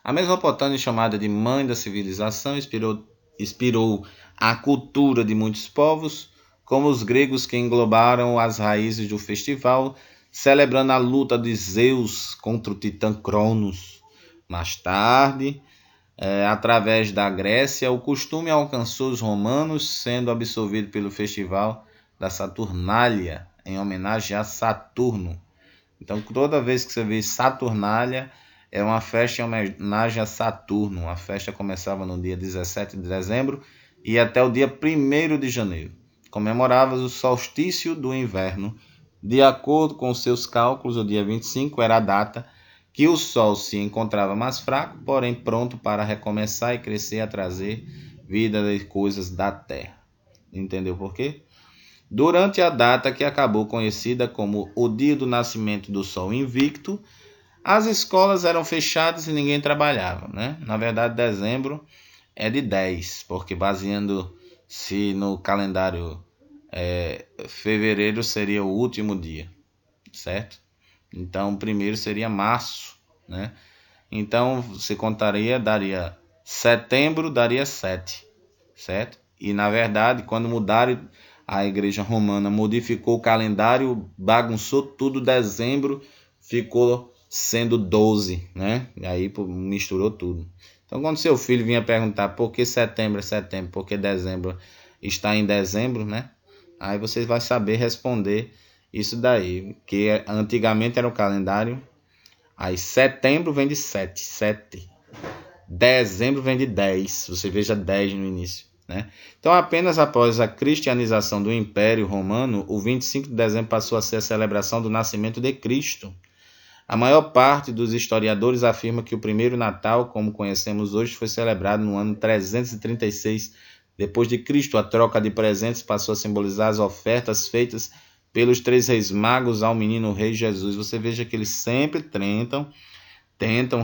A Mesopotâmia, chamada de mãe da civilização, inspirou a cultura de muitos povos, como os gregos que englobaram as raízes do festival, celebrando a luta de Zeus contra o titã Cronos. Mais tarde, através da Grécia, o costume alcançou os romanos, sendo absorvido pelo festival da Saturnália, em homenagem a Saturno. Então, toda vez que você vê Saturnália, é uma festa em homenagem a Saturno. A festa começava no dia 17 de dezembro e até o dia 1º de janeiro. Comemorava o solstício do inverno. De acordo com seus cálculos, o dia 25 era a data que o Sol se encontrava mais fraco, porém pronto para recomeçar e crescer a trazer vida das coisas da Terra. Entendeu por quê? Durante a data que acabou conhecida como o dia do nascimento do Sol invicto, as escolas eram fechadas e ninguém trabalhava, né? Na verdade, dezembro é de 10, porque baseando-se no calendário fevereiro seria o último dia, certo? Então, o primeiro seria março, né? Então, você daria setembro, daria 7, certo? E, na verdade, quando mudaram, a Igreja Romana modificou o calendário, bagunçou tudo, dezembro ficou sendo 12, né? E aí misturou tudo. Então, quando seu filho vinha perguntar por que setembro é setembro, por que dezembro está em dezembro, né? Aí você vai saber responder isso daí, que antigamente era o calendário. Aí setembro vem de 7. Dezembro vem de 10. Você veja 10 no início, né? Então, apenas após a cristianização do Império Romano, o 25 de dezembro passou a ser a celebração do nascimento de Cristo. A maior parte dos historiadores afirma que o primeiro Natal, como conhecemos hoje, foi celebrado no ano 336 depois de Cristo. A troca de presentes passou a simbolizar as ofertas feitas pelos 3 reis magos ao menino rei Jesus. Você veja que eles sempre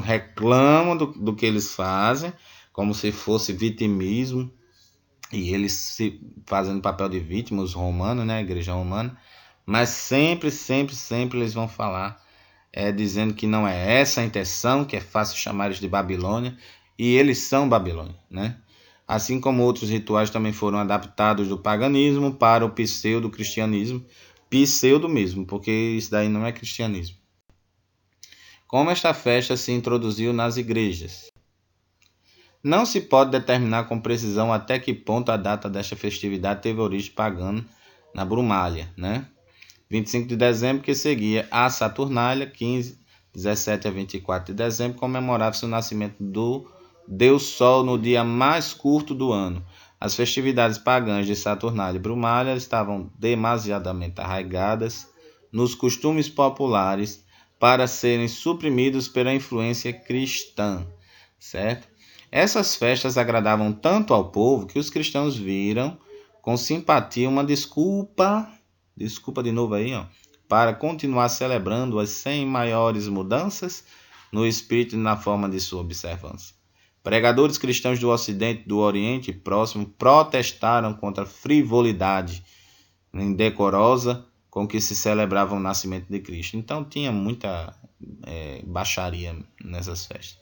reclamam do que eles fazem, como se fosse vitimismo, e eles se fazendo papel de vítima, os romanos, né, a igreja romana, mas sempre eles vão falar, dizendo que não é essa a intenção, que é fácil chamar eles de Babilônia, e eles são Babilônia, né? Assim como outros rituais também foram adaptados do paganismo para o pseudo-cristianismo, pseudo mesmo, porque isso daí não é cristianismo. Como esta festa se introduziu nas igrejas? Não se pode determinar com precisão até que ponto a data desta festividade teve origem pagana na Brumália, né? 25 de dezembro, que seguia a Saturnália, 15, 17 a 24 de dezembro, comemorava-se o nascimento do deu sol no dia mais curto do ano. As festividades pagãs de Saturnália e Brumália estavam demasiadamente arraigadas nos costumes populares para serem suprimidos pela influência cristã, certo? Essas festas agradavam tanto ao povo que os cristãos viram com simpatia uma desculpa de novo aí, para continuar celebrando as 100 maiores mudanças no espírito e na forma de sua observância. Pregadores cristãos do Ocidente, do Oriente Próximo protestaram contra a frivolidade indecorosa com que se celebrava o nascimento de Cristo. Então tinha muita baixaria nessas festas.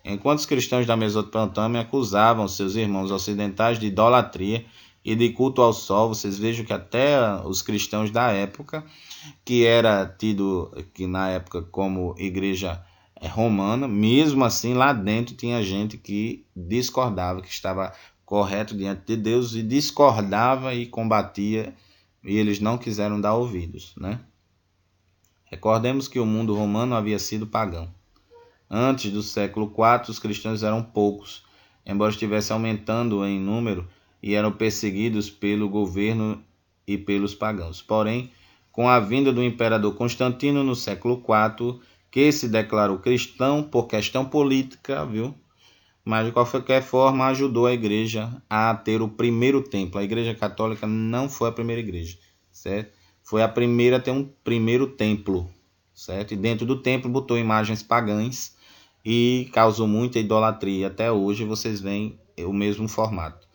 Enquanto os cristãos da Mesopotâmia acusavam seus irmãos ocidentais de idolatria e de culto ao sol, vocês vejam que até os cristãos da época, que era tido que na época como igreja romana, mesmo assim lá dentro tinha gente que discordava, que estava correto diante de Deus e discordava e combatia, e eles não quiseram dar ouvidos, né? Recordemos que o mundo romano havia sido pagão. Antes do século IV, os cristãos eram poucos, embora estivesse aumentando em número, e eram perseguidos pelo governo e pelos pagãos. Porém, com a vinda do imperador Constantino no século IV, que se declarou cristão por questão política, viu? Mas de qualquer forma ajudou a igreja a ter o primeiro templo. A igreja católica não foi a primeira igreja, certo? Foi a primeira a ter um primeiro templo, certo? E dentro do templo botou imagens pagãs e causou muita idolatria. Até hoje vocês veem o mesmo formato.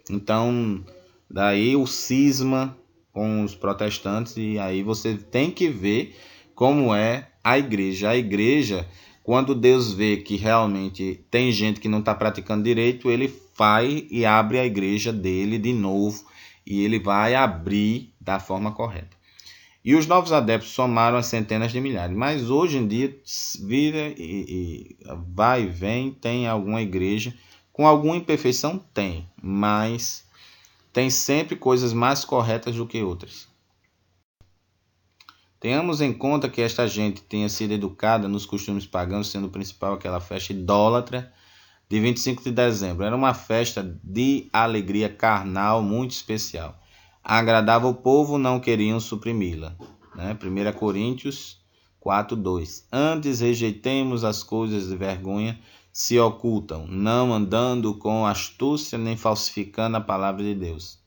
Então, daí o cisma com os protestantes, e aí você tem que ver como é a igreja. A igreja, quando Deus vê que realmente tem gente que não está praticando direito, ele vai e abre a igreja dele de novo, e ele vai abrir da forma correta. E os novos adeptos somaram as centenas de milhares, mas hoje em dia vira e vai e vem, tem alguma igreja com alguma imperfeição? Tem, mas tem sempre coisas mais corretas do que outras. Tenhamos em conta que esta gente tenha sido educada nos costumes pagãos, sendo o principal aquela festa idólatra de 25 de dezembro. Era uma festa de alegria carnal muito especial. Agradava o povo, não queriam suprimi-la. 1 Coríntios 4:2. Antes rejeitemos as coisas de vergonha, se ocultam, não andando com astúcia nem falsificando a palavra de Deus.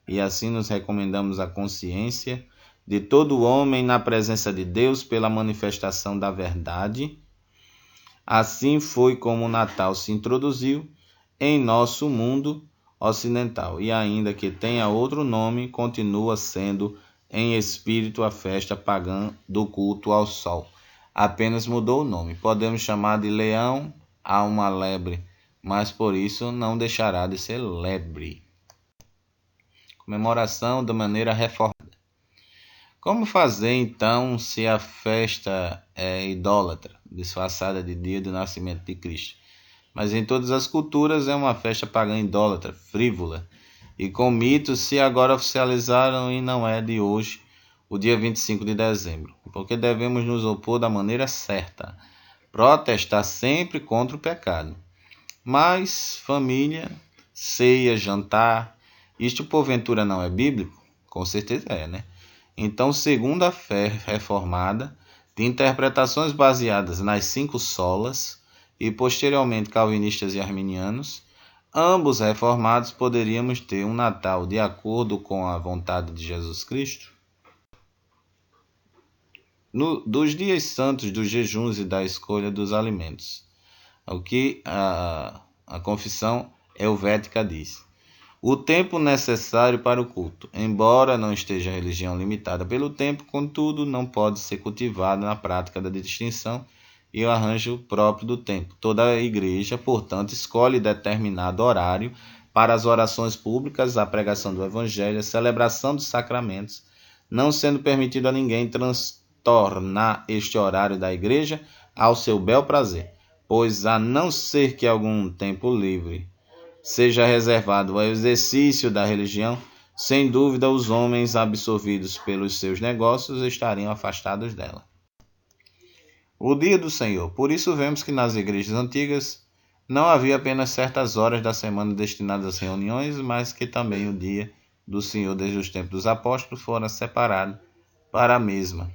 E assim nos recomendamos a consciência de todo homem na presença de Deus pela manifestação da verdade. Assim foi como o Natal se introduziu em nosso mundo ocidental, e ainda que tenha outro nome, continua sendo em espírito a festa pagã do culto ao sol. Apenas mudou o nome. Podemos chamar de leão a uma lebre, mas por isso não deixará de ser lebre. Comemoração de maneira reformada. Como fazer então se a festa é idólatra, disfarçada de dia do nascimento de Cristo? Mas em todas as culturas é uma festa pagã idólatra, frívola, e com mitos se agora oficializaram e não é de hoje, o dia 25 de dezembro, porque devemos nos opor da maneira certa, protestar sempre contra o pecado. Mas família, ceia, jantar, isto porventura não é bíblico? Com certeza é, né? Então, segundo a fé reformada, de interpretações baseadas nas 5 solas e posteriormente calvinistas e arminianos, ambos reformados poderíamos ter um Natal de acordo com a vontade de Jesus Cristo? Dos dias santos, dos jejuns e da escolha dos alimentos. O que a confissão helvética diz. O tempo necessário para o culto. Embora não esteja a religião limitada pelo tempo, contudo, não pode ser cultivada na prática da distinção e o arranjo próprio do tempo. Toda a igreja, portanto, escolhe determinado horário para as orações públicas, a pregação do evangelho, a celebração dos sacramentos, não sendo permitido a ninguém transtornar este horário da igreja ao seu bel prazer, pois a não ser que algum tempo livre seja reservado ao exercício da religião, sem dúvida os homens absorvidos pelos seus negócios estariam afastados dela. O dia do Senhor. Por isso vemos que nas igrejas antigas Não havia apenas certas horas da semana destinadas às reuniões, mas que também o dia do Senhor desde os tempos dos apóstolos fora separado para a mesma.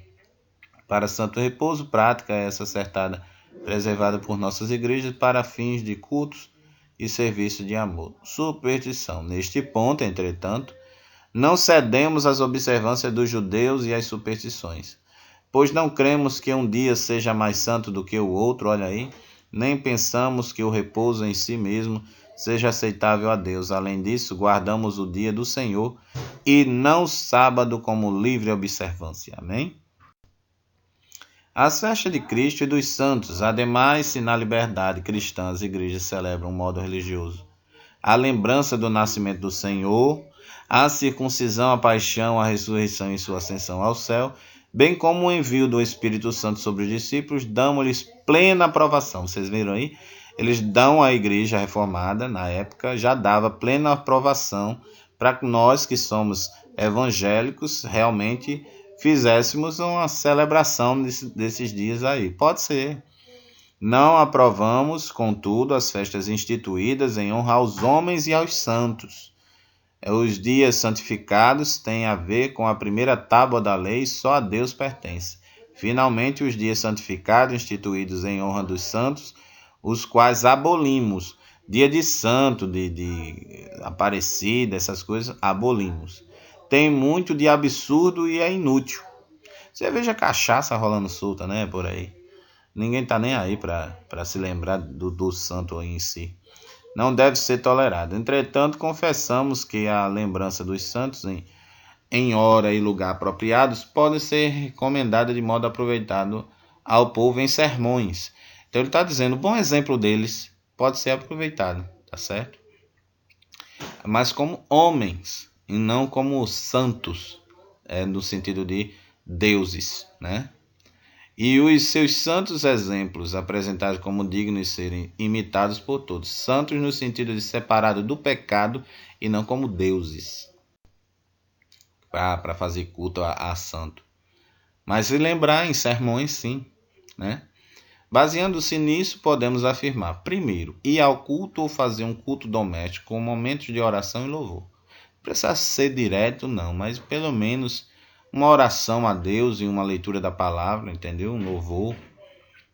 Para santo repouso, prática essa acertada, preservada por nossas igrejas para fins de cultos e serviço de amor. Superstição. Neste ponto, entretanto, não cedemos às observâncias dos judeus e às superstições, pois não cremos que um dia seja mais santo do que o outro, olha aí, nem pensamos que o repouso em si mesmo seja aceitável a Deus. Além disso, guardamos o dia do Senhor e não o sábado como livre observância. Amém? As festas de Cristo e dos santos, ademais, se na liberdade cristã as igrejas celebram um modo religioso a lembrança do nascimento do Senhor, a circuncisão, a paixão, a ressurreição e sua ascensão ao céu, bem como o envio do Espírito Santo sobre os discípulos, damos-lhes plena aprovação. Vocês viram aí? Eles dão à igreja reformada, na época, já dava plena aprovação para que nós que somos evangélicos realmente fizéssemos uma celebração desses dias aí. Pode ser. Não aprovamos, contudo, as festas instituídas em honra aos homens e aos santos. Os dias santificados têm a ver com a primeira tábua da lei, só a Deus pertence. Finalmente, os dias santificados, instituídos em honra dos santos, os quais abolimos. Dia de santo, de Aparecida, essas coisas, abolimos. Tem muito de absurdo e é inútil. Você veja a cachaça rolando solta, né, por aí. Ninguém está nem aí para se lembrar do santo em si. Não deve ser tolerado. Entretanto, confessamos que a lembrança dos santos em hora e lugar apropriados pode ser recomendada de modo aproveitado ao povo em sermões. Então ele está dizendo, o bom exemplo deles pode ser aproveitado, tá certo? Mas como homens e não como santos, no sentido de deuses, né? E os seus santos exemplos apresentados como dignos de serem imitados por todos. Santos no sentido de separado do pecado e não como deuses, para fazer culto a santo. Mas se lembrar em sermões, sim, né? Baseando-se nisso, podemos afirmar, primeiro, ir ao culto ou fazer um culto doméstico com momentos de oração e louvor. Não precisa ser direto, não, mas pelo menos uma oração a Deus e uma leitura da palavra, entendeu? Um louvor,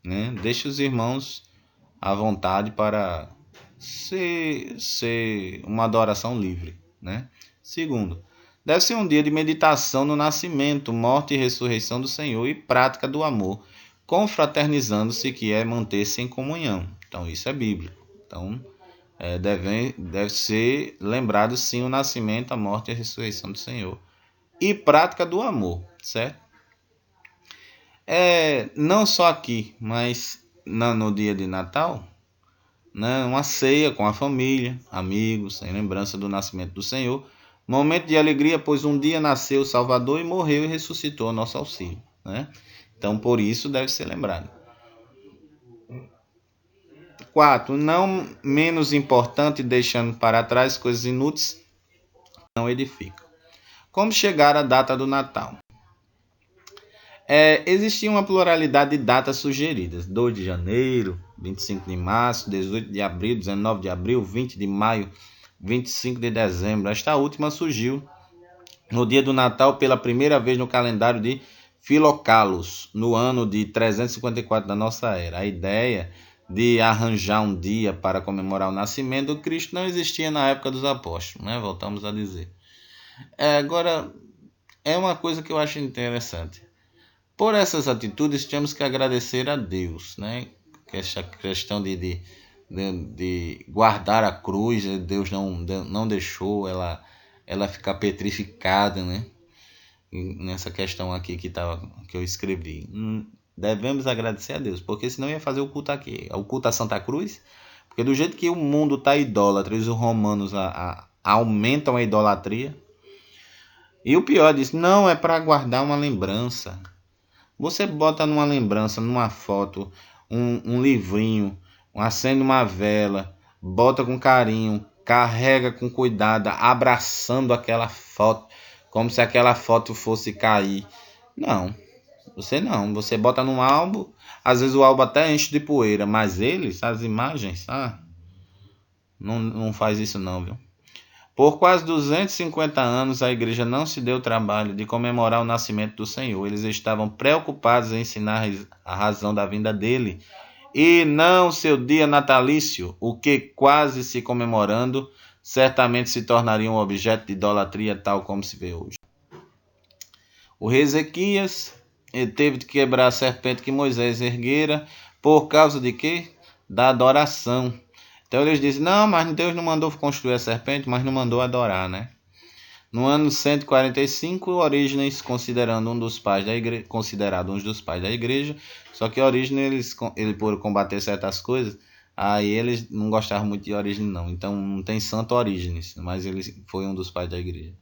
né? Deixe os irmãos à vontade para ser uma adoração livre, né? Segundo, deve ser um dia de meditação no nascimento, morte e ressurreição do Senhor e prática do amor, confraternizando-se, que é manter-se em comunhão. Então, isso é bíblico. Então, deve ser lembrado, sim, o nascimento, a morte e a ressurreição do Senhor. E prática do amor, certo? Não só aqui, mas no dia de Natal, né, uma ceia com a família, amigos, em lembrança do nascimento do Senhor. Momento de alegria, pois um dia nasceu o Salvador e morreu e ressuscitou a nosso auxílio, né? Então, por isso deve ser lembrado. 4. Não menos importante, deixando para trás coisas inúteis que não edificam. Como chegar à data do Natal? Existia uma pluralidade de datas sugeridas. 2 de janeiro, 25 de março, 18 de abril, 19 de abril, 20 de maio, 25 de dezembro. Esta última surgiu no dia do Natal pela primeira vez no calendário de Filocalos, no ano de 354 da nossa era. A ideia de arranjar um dia para comemorar o nascimento do Cristo não existia na época dos apóstolos, né? Voltamos a dizer. Agora, é uma coisa que eu acho interessante. Por essas atitudes, temos que agradecer a Deus, né? Essa questão de guardar a cruz, Deus não deixou ela ficar petrificada, né? Nessa questão aqui que eu escrevi. Devemos agradecer a Deus, porque senão ia fazer o culto aqui, o culto a Santa Cruz, porque do jeito que o mundo está idólatra, os romanos aumentam a idolatria. E o pior disso, não é para guardar uma lembrança. Você bota numa lembrança, numa foto, um livrinho, acende uma vela, bota com carinho, carrega com cuidado, abraçando aquela foto, como se aquela foto fosse cair. Não, você bota num álbum, às vezes o álbum até enche de poeira, mas as imagens, Não faz isso não, viu? Por quase 250 anos, a igreja não se deu o trabalho de comemorar o nascimento do Senhor. Eles estavam preocupados em ensinar a razão da vinda dele e não seu dia natalício, o que, quase se comemorando, certamente se tornaria um objeto de idolatria, tal como se vê hoje. O rei Ezequias teve de quebrar a serpente que Moisés erguera, por causa de quê? Da adoração. Então eles dizem, não, mas Deus não mandou construir a serpente, mas não mandou adorar, né? No ano 145, Orígenes, considerado um dos pais da igreja, só que Orígenes, ele por combater certas coisas, aí eles não gostavam muito de Orígenes não, então não tem santo Orígenes, mas ele foi um dos pais da igreja.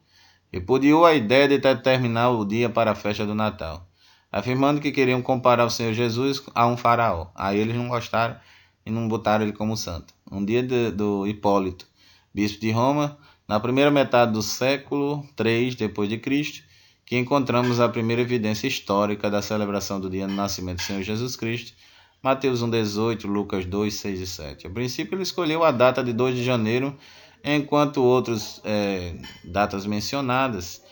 Repudiou a ideia de determinar o dia para a festa do Natal, afirmando que queriam comparar o Senhor Jesus a um faraó. Aí eles não gostaram e não botaram ele como santo. Um dia do Hipólito, bispo de Roma, na primeira metade do século III d.C., que encontramos a primeira evidência histórica da celebração do dia do nascimento do Senhor Jesus Cristo, Mateus 1,18, Lucas 2, 6 e 7. A princípio ele escolheu a data de 2 de janeiro, enquanto outras datas mencionadas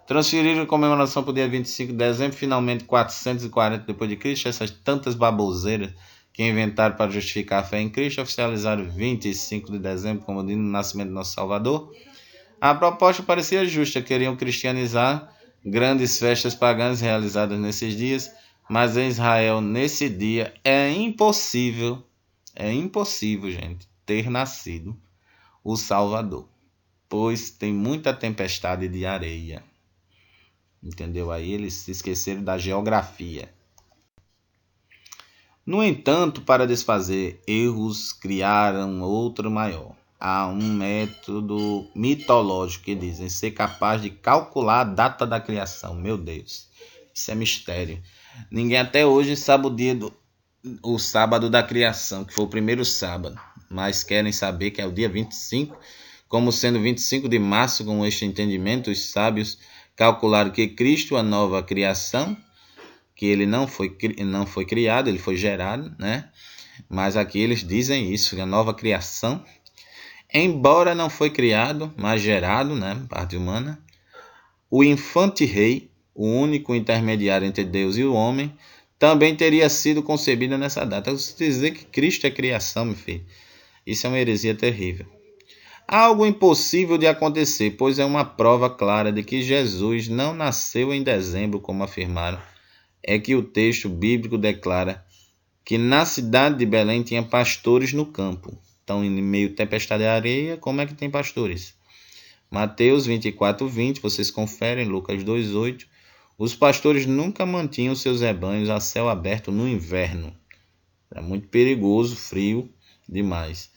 transferiram a comemoração para o dia 25 de dezembro, finalmente 440 d.C., essas tantas baboseiras que inventaram para justificar a fé em Cristo, oficializaram 25 de dezembro como o dia do nascimento do nosso Salvador. A proposta parecia justa, queriam cristianizar grandes festas pagãs realizadas nesses dias, mas em Israel, nesse dia, é impossível, gente, ter nascido o Salvador, pois tem muita tempestade de areia. Entendeu? Aí eles se esqueceram da geografia. No entanto, para desfazer erros, criaram outro maior. Há um método mitológico que dizem ser capaz de calcular a data da criação. Meu Deus, isso é mistério. Ninguém até hoje sabe o sábado da criação, que foi o primeiro sábado, mas querem saber que é o dia 25, como sendo 25 de março, com este entendimento, os sábios calcularam que Cristo, a nova criação, que ele não foi criado, ele foi gerado, né? Mas aqui eles dizem isso, a nova criação, embora não foi criado, mas gerado, né? Parte humana. O infante rei, o único intermediário entre Deus e o homem, também teria sido concebido nessa data. Você dizer que Cristo é criação, meu filho, isso é uma heresia terrível. Algo impossível de acontecer, pois é uma prova clara de que Jesus não nasceu em dezembro, como afirmaram, é que o texto bíblico declara que na cidade de Belém tinha pastores no campo. Então, em meio à tempestade de areia, como é que tem pastores? Mateus 24, 20, vocês conferem, Lucas 2, 8. Os pastores nunca mantinham seus rebanhos a céu aberto no inverno. Era muito perigoso, frio demais.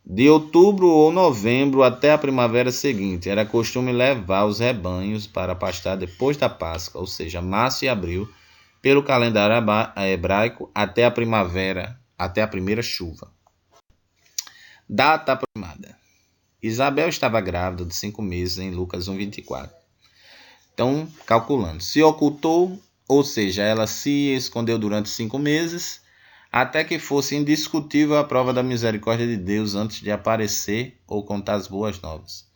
De outubro ou novembro até a primavera seguinte, era costume levar os rebanhos para pastar depois da Páscoa, ou seja, março e abril, pelo calendário hebraico, até a primavera, até a primeira chuva. Data aproximada. Isabel estava grávida de 5 meses em Lucas 1,24. Então, calculando, se ocultou, ou seja, ela se escondeu durante 5 meses, até que fosse indiscutível a prova da misericórdia de Deus antes de aparecer ou contar as boas novas.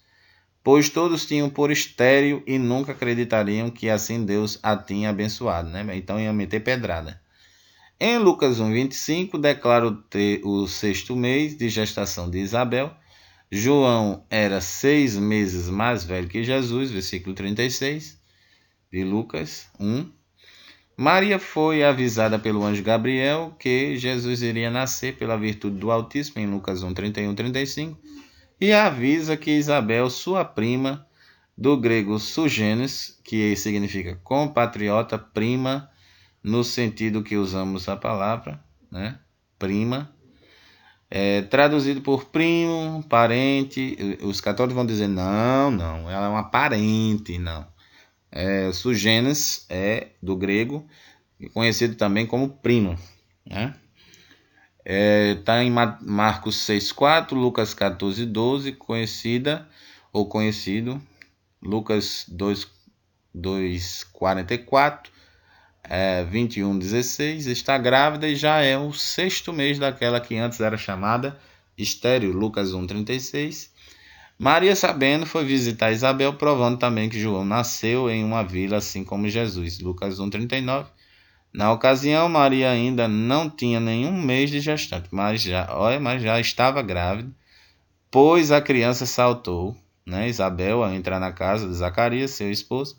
Pois todos tinham por estéril e nunca acreditariam que assim Deus a tinha abençoado, né? Então ia meter pedrada. Em Lucas 1,25, declara o 6º mês de gestação de Isabel. João era 6 meses mais velho que Jesus, versículo 36 de Lucas 1. Maria foi avisada pelo anjo Gabriel que Jesus iria nascer pela virtude do Altíssimo, em Lucas 1, 31, 35, e avisa que Isabel, sua prima, do grego sugênes, que significa compatriota, prima, no sentido que usamos a palavra, né? Prima, traduzido por primo, parente. Os católicos vão dizer, não, ela é uma parente, não. Sugênes é do grego, conhecido também como primo, né? Está em Marcos 6,4, Lucas 14,12, conhecida ou conhecido, Lucas 2,44, 21,16, está grávida e já é o 6º mês daquela que antes era chamada estéril, Lucas 1,36. Maria, sabendo, foi visitar Isabel, provando também que João nasceu em uma vila, assim como Jesus, Lucas 1,39. Na ocasião, Maria ainda não tinha nenhum mês de gestante, mas já estava grávida, pois a criança saltou, né? Isabel, ao entrar na casa de Zacarias, seu esposo,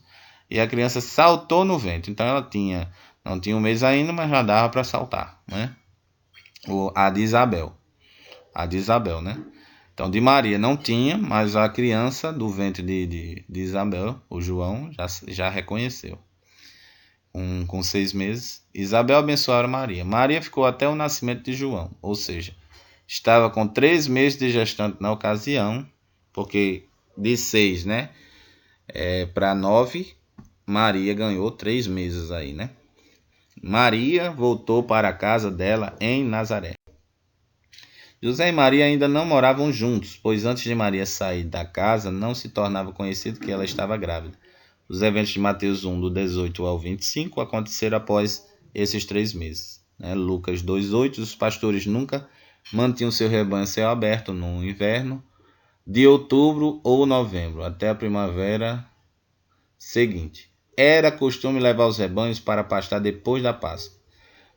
e a criança saltou no ventre. Então ela não tinha um mês ainda, mas já dava para saltar, né? A de Isabel, né? Então de Maria não tinha, mas a criança do ventre de Isabel, o João, já reconheceu. Com 6 meses, Isabel abençoara Maria. Maria ficou até o nascimento de João, ou seja, estava com 3 meses de gestante na ocasião, porque de 6, né, para 9, Maria ganhou 3 meses aí, né? Maria voltou para a casa dela em Nazaré. José e Maria ainda não moravam juntos, pois antes de Maria sair da casa, não se tornava conhecido que ela estava grávida. Os eventos de Mateus 1, do 18 ao 25, aconteceram após esses 3 meses. Lucas 2,8, os pastores nunca mantinham seu rebanho a céu aberto no inverno, de outubro ou novembro, até a primavera seguinte. Era costume levar os rebanhos para pastar depois da Páscoa,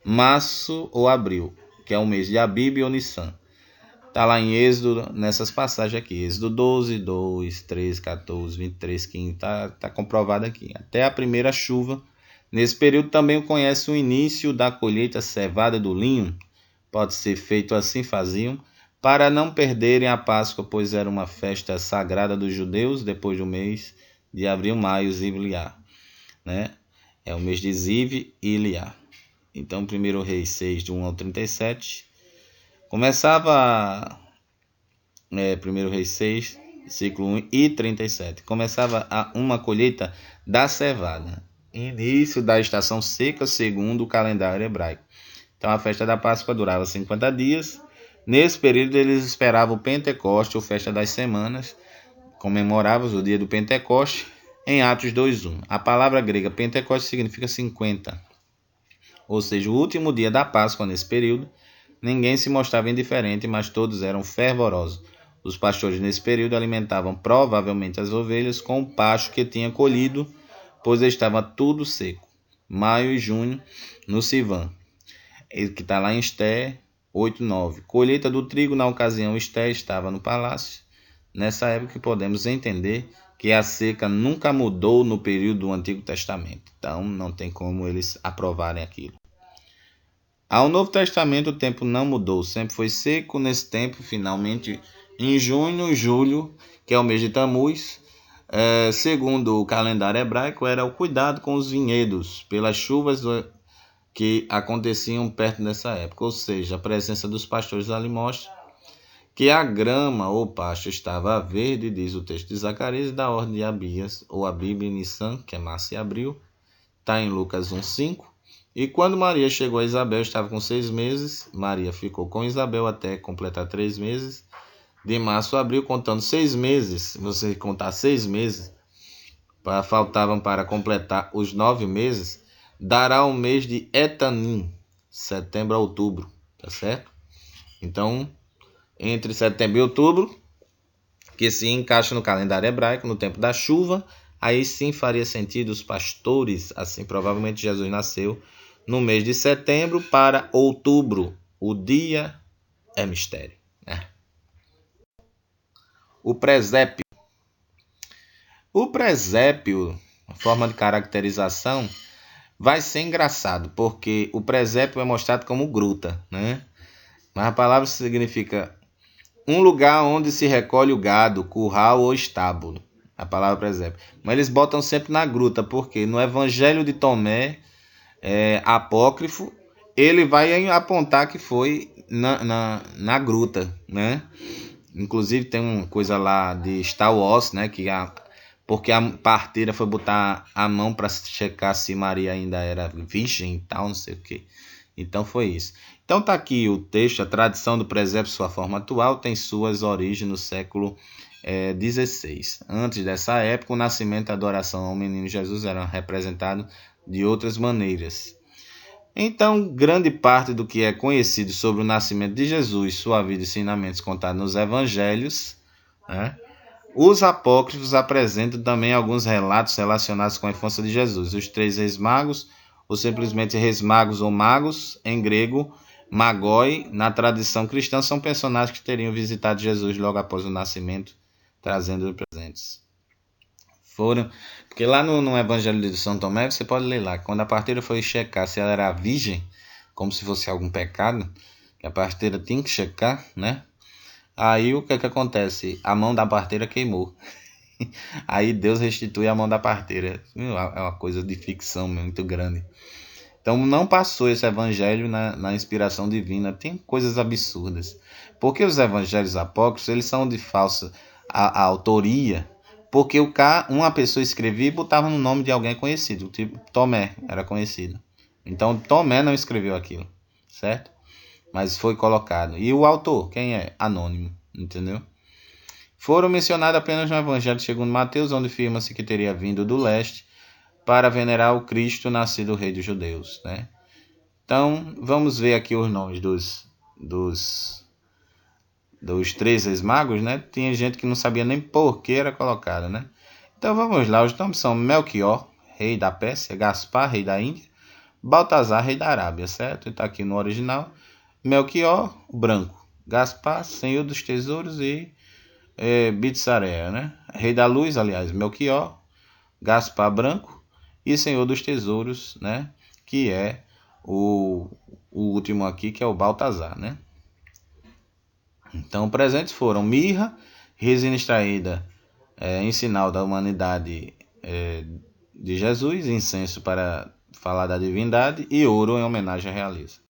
março ou abril, que é o mês de Abib ou Nissan. Está lá em Êxodo, nessas passagens aqui. Êxodo 12, 2, 13, 14, 23, 15. Está comprovado aqui. Até a primeira chuva. Nesse período também conhece o início da colheita cevada do linho. Pode ser feito assim, faziam, para não perderem a Páscoa, pois era uma festa sagrada dos judeus, depois do mês de abril, maio, Ziv e Liá. Né? É o mês de Ziv e Liá. Então, 1 Reis 6, de 1 ao 37. Começava 1 Reis 6, versículo 1 e 37. Começava uma colheita da cevada, início da estação seca segundo o calendário hebraico. Então a festa da Páscoa durava 50 dias. Nesse período eles esperavam o Pentecoste, ou festa das semanas, comemoravam o dia do Pentecoste em Atos 2:1. A palavra grega Pentecoste significa 50, ou seja, o último dia da Páscoa. Nesse período ninguém se mostrava indiferente, mas todos eram fervorosos. Os pastores nesse período alimentavam provavelmente as ovelhas com o pasto que tinham colhido, pois estava tudo seco. Maio e junho no Sivan, que está lá em Esté 8:9. Colheita do trigo. Na ocasião, Esté estava no palácio. Nessa época podemos entender que a seca nunca mudou no período do Antigo Testamento. Então não tem como eles aprovarem aquilo. Ao Novo Testamento o tempo não mudou, sempre foi seco. Nesse tempo, finalmente, em junho, julho, que é o mês de Tamuz, segundo o calendário hebraico, era o cuidado com os vinhedos, pelas chuvas que aconteciam perto dessa época. Ou seja, a presença dos pastores ali mostra que a grama ou pasto estava verde, diz o texto de Zacarias, da ordem de Abias, ou Abib e Nissan, que é março e abril, está em Lucas 1:5. E quando Maria chegou a Isabel, estava com 6 meses. Maria ficou com Isabel até completar 3 meses. De março a abril, contando 6 meses. Se você contar 6 meses, faltavam para completar os 9 meses, dará o mês de Etanim, setembro a outubro. Tá certo? Então, entre setembro e outubro, que se encaixa no calendário hebraico, no tempo da chuva, aí sim faria sentido os pastores. Assim, provavelmente Jesus nasceu no mês de setembro para outubro. O dia é mistério. O presépio. O presépio, a forma de caracterização, vai ser engraçado, porque o presépio é mostrado como gruta, né? Mas a palavra significa um lugar onde se recolhe o gado, curral ou estábulo. A palavra presépio. Mas eles botam sempre na gruta, porque no Evangelho de Tomé, apócrifo, ele vai apontar que foi na gruta, né? Inclusive tem uma coisa lá de Star Wars, né? Porque a parteira foi botar a mão para checar se Maria ainda era virgem e tal, não sei o que. Então foi isso. Então tá aqui o texto. A tradição do presépio, sua forma atual, tem suas origens no século XVI. Antes dessa época, o nascimento e a adoração ao menino Jesus eram representados de outras maneiras. Então, grande parte do que é conhecido sobre o nascimento de Jesus, sua vida e ensinamentos contados nos evangelhos, né? Os apócrifos apresentam também alguns relatos relacionados com a infância de Jesus. Os 3 reis magos, ou simplesmente reis magos ou magos, em grego, magoi, na tradição cristã, são personagens que teriam visitado Jesus logo após o nascimento, trazendo presentes. Porque lá no Evangelho de São Tomé, você pode ler lá, quando a parteira foi checar se ela era virgem, como se fosse algum pecado, que a parteira tinha que checar, né? Aí o que acontece? A mão da parteira queimou. Aí Deus restitui a mão da parteira. É uma coisa de ficção muito grande. Então não passou esse evangelho na inspiração divina. Tem coisas absurdas. Porque os evangelhos apócrifos, eles são de falsa a autoria. Porque uma pessoa escrevia e botava no nome de alguém conhecido. Tipo Tomé era conhecido. Então Tomé não escreveu aquilo. Certo? Mas foi colocado. E o autor, quem é? Anônimo. Entendeu? Foram mencionados apenas no Evangelho segundo Mateus, onde afirma-se que teria vindo do leste para venerar o Cristo nascido rei dos judeus, né? Então, vamos ver aqui os nomes dos 3 reis magos, né? Tinha gente que não sabia nem por que era colocado, né? Então, vamos lá. Os nomes são Melquior, rei da Pérsia, Gaspar, rei da Índia, Baltazar, rei da Arábia, certo? Está aqui no original. Melquior, branco. Gaspar, senhor dos tesouros e Bitsarea, né? Rei da luz, aliás, Melquior, Gaspar branco e senhor dos tesouros, né? Que é o último aqui, que é o Baltazar, né? Então, presentes foram mirra, resina extraída em sinal da humanidade de Jesus, incenso para falar da divindade e ouro em homenagem à realeza.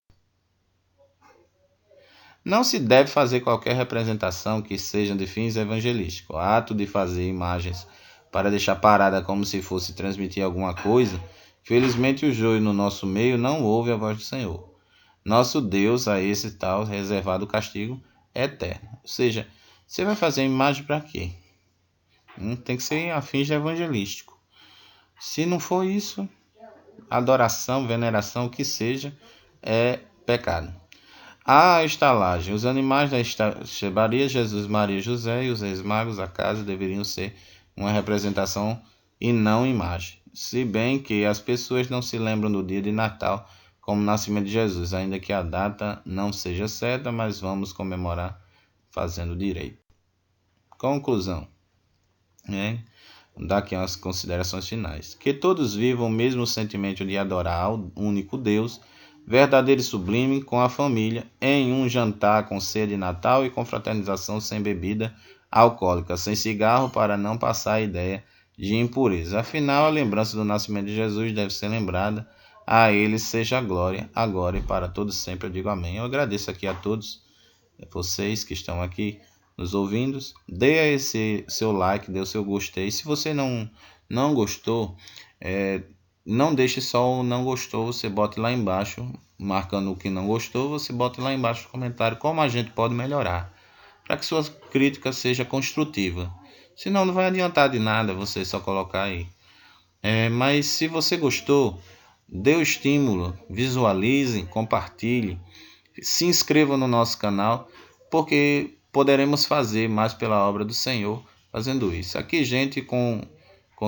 Não se deve fazer qualquer representação que seja de fins evangelísticos. O ato de fazer imagens para deixar parada como se fosse transmitir alguma coisa, felizmente o joio no nosso meio não ouve a voz do Senhor. Nosso Deus a esse tal reservado castigo eterno. Ou seja, você vai fazer imagem para quê? Tem que ser a fins evangelístico. Se não for isso, adoração, veneração, o que seja, é pecado. A estalagem. Os animais da estrebaria, Jesus, Maria e José e os reis magos da casa deveriam ser uma representação e não imagem. Se bem que as pessoas não se lembram do dia de Natal como o nascimento de Jesus, ainda que a data não seja certa, mas vamos comemorar fazendo direito. Conclusão. Vou dar aqui umas considerações finais. Que todos vivam o mesmo sentimento de adorar ao único Deus, verdadeiro e sublime, com a família, em um jantar com ceia de Natal e confraternização sem bebida alcoólica, sem cigarro, para não passar a ideia de impureza. Afinal, a lembrança do nascimento de Jesus deve ser lembrada. A ele seja a glória, agora e para todos sempre. Eu digo amém. Eu agradeço aqui a todos vocês que estão aqui nos ouvindo. Dê esse seu like, dê o seu gostei. Se você não gostou, não deixe só o não gostou, você bote lá embaixo, marcando o que não gostou, você bote lá embaixo no comentário como a gente pode melhorar, para que sua crítica seja construtiva. Senão não vai adiantar de nada você só colocar aí. Mas se você gostou, dê o estímulo, visualize, compartilhe, se inscreva no nosso canal, porque poderemos fazer mais pela obra do Senhor fazendo isso. Aqui, gente, com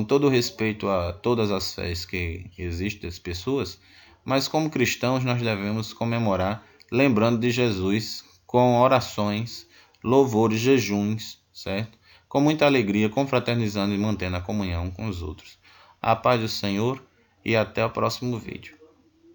todo respeito a todas as fés que existem das pessoas, mas como cristãos nós devemos comemorar lembrando de Jesus com orações, louvores, jejuns, certo? Com muita alegria, confraternizando e mantendo a comunhão com os outros. A paz do Senhor e até o próximo vídeo.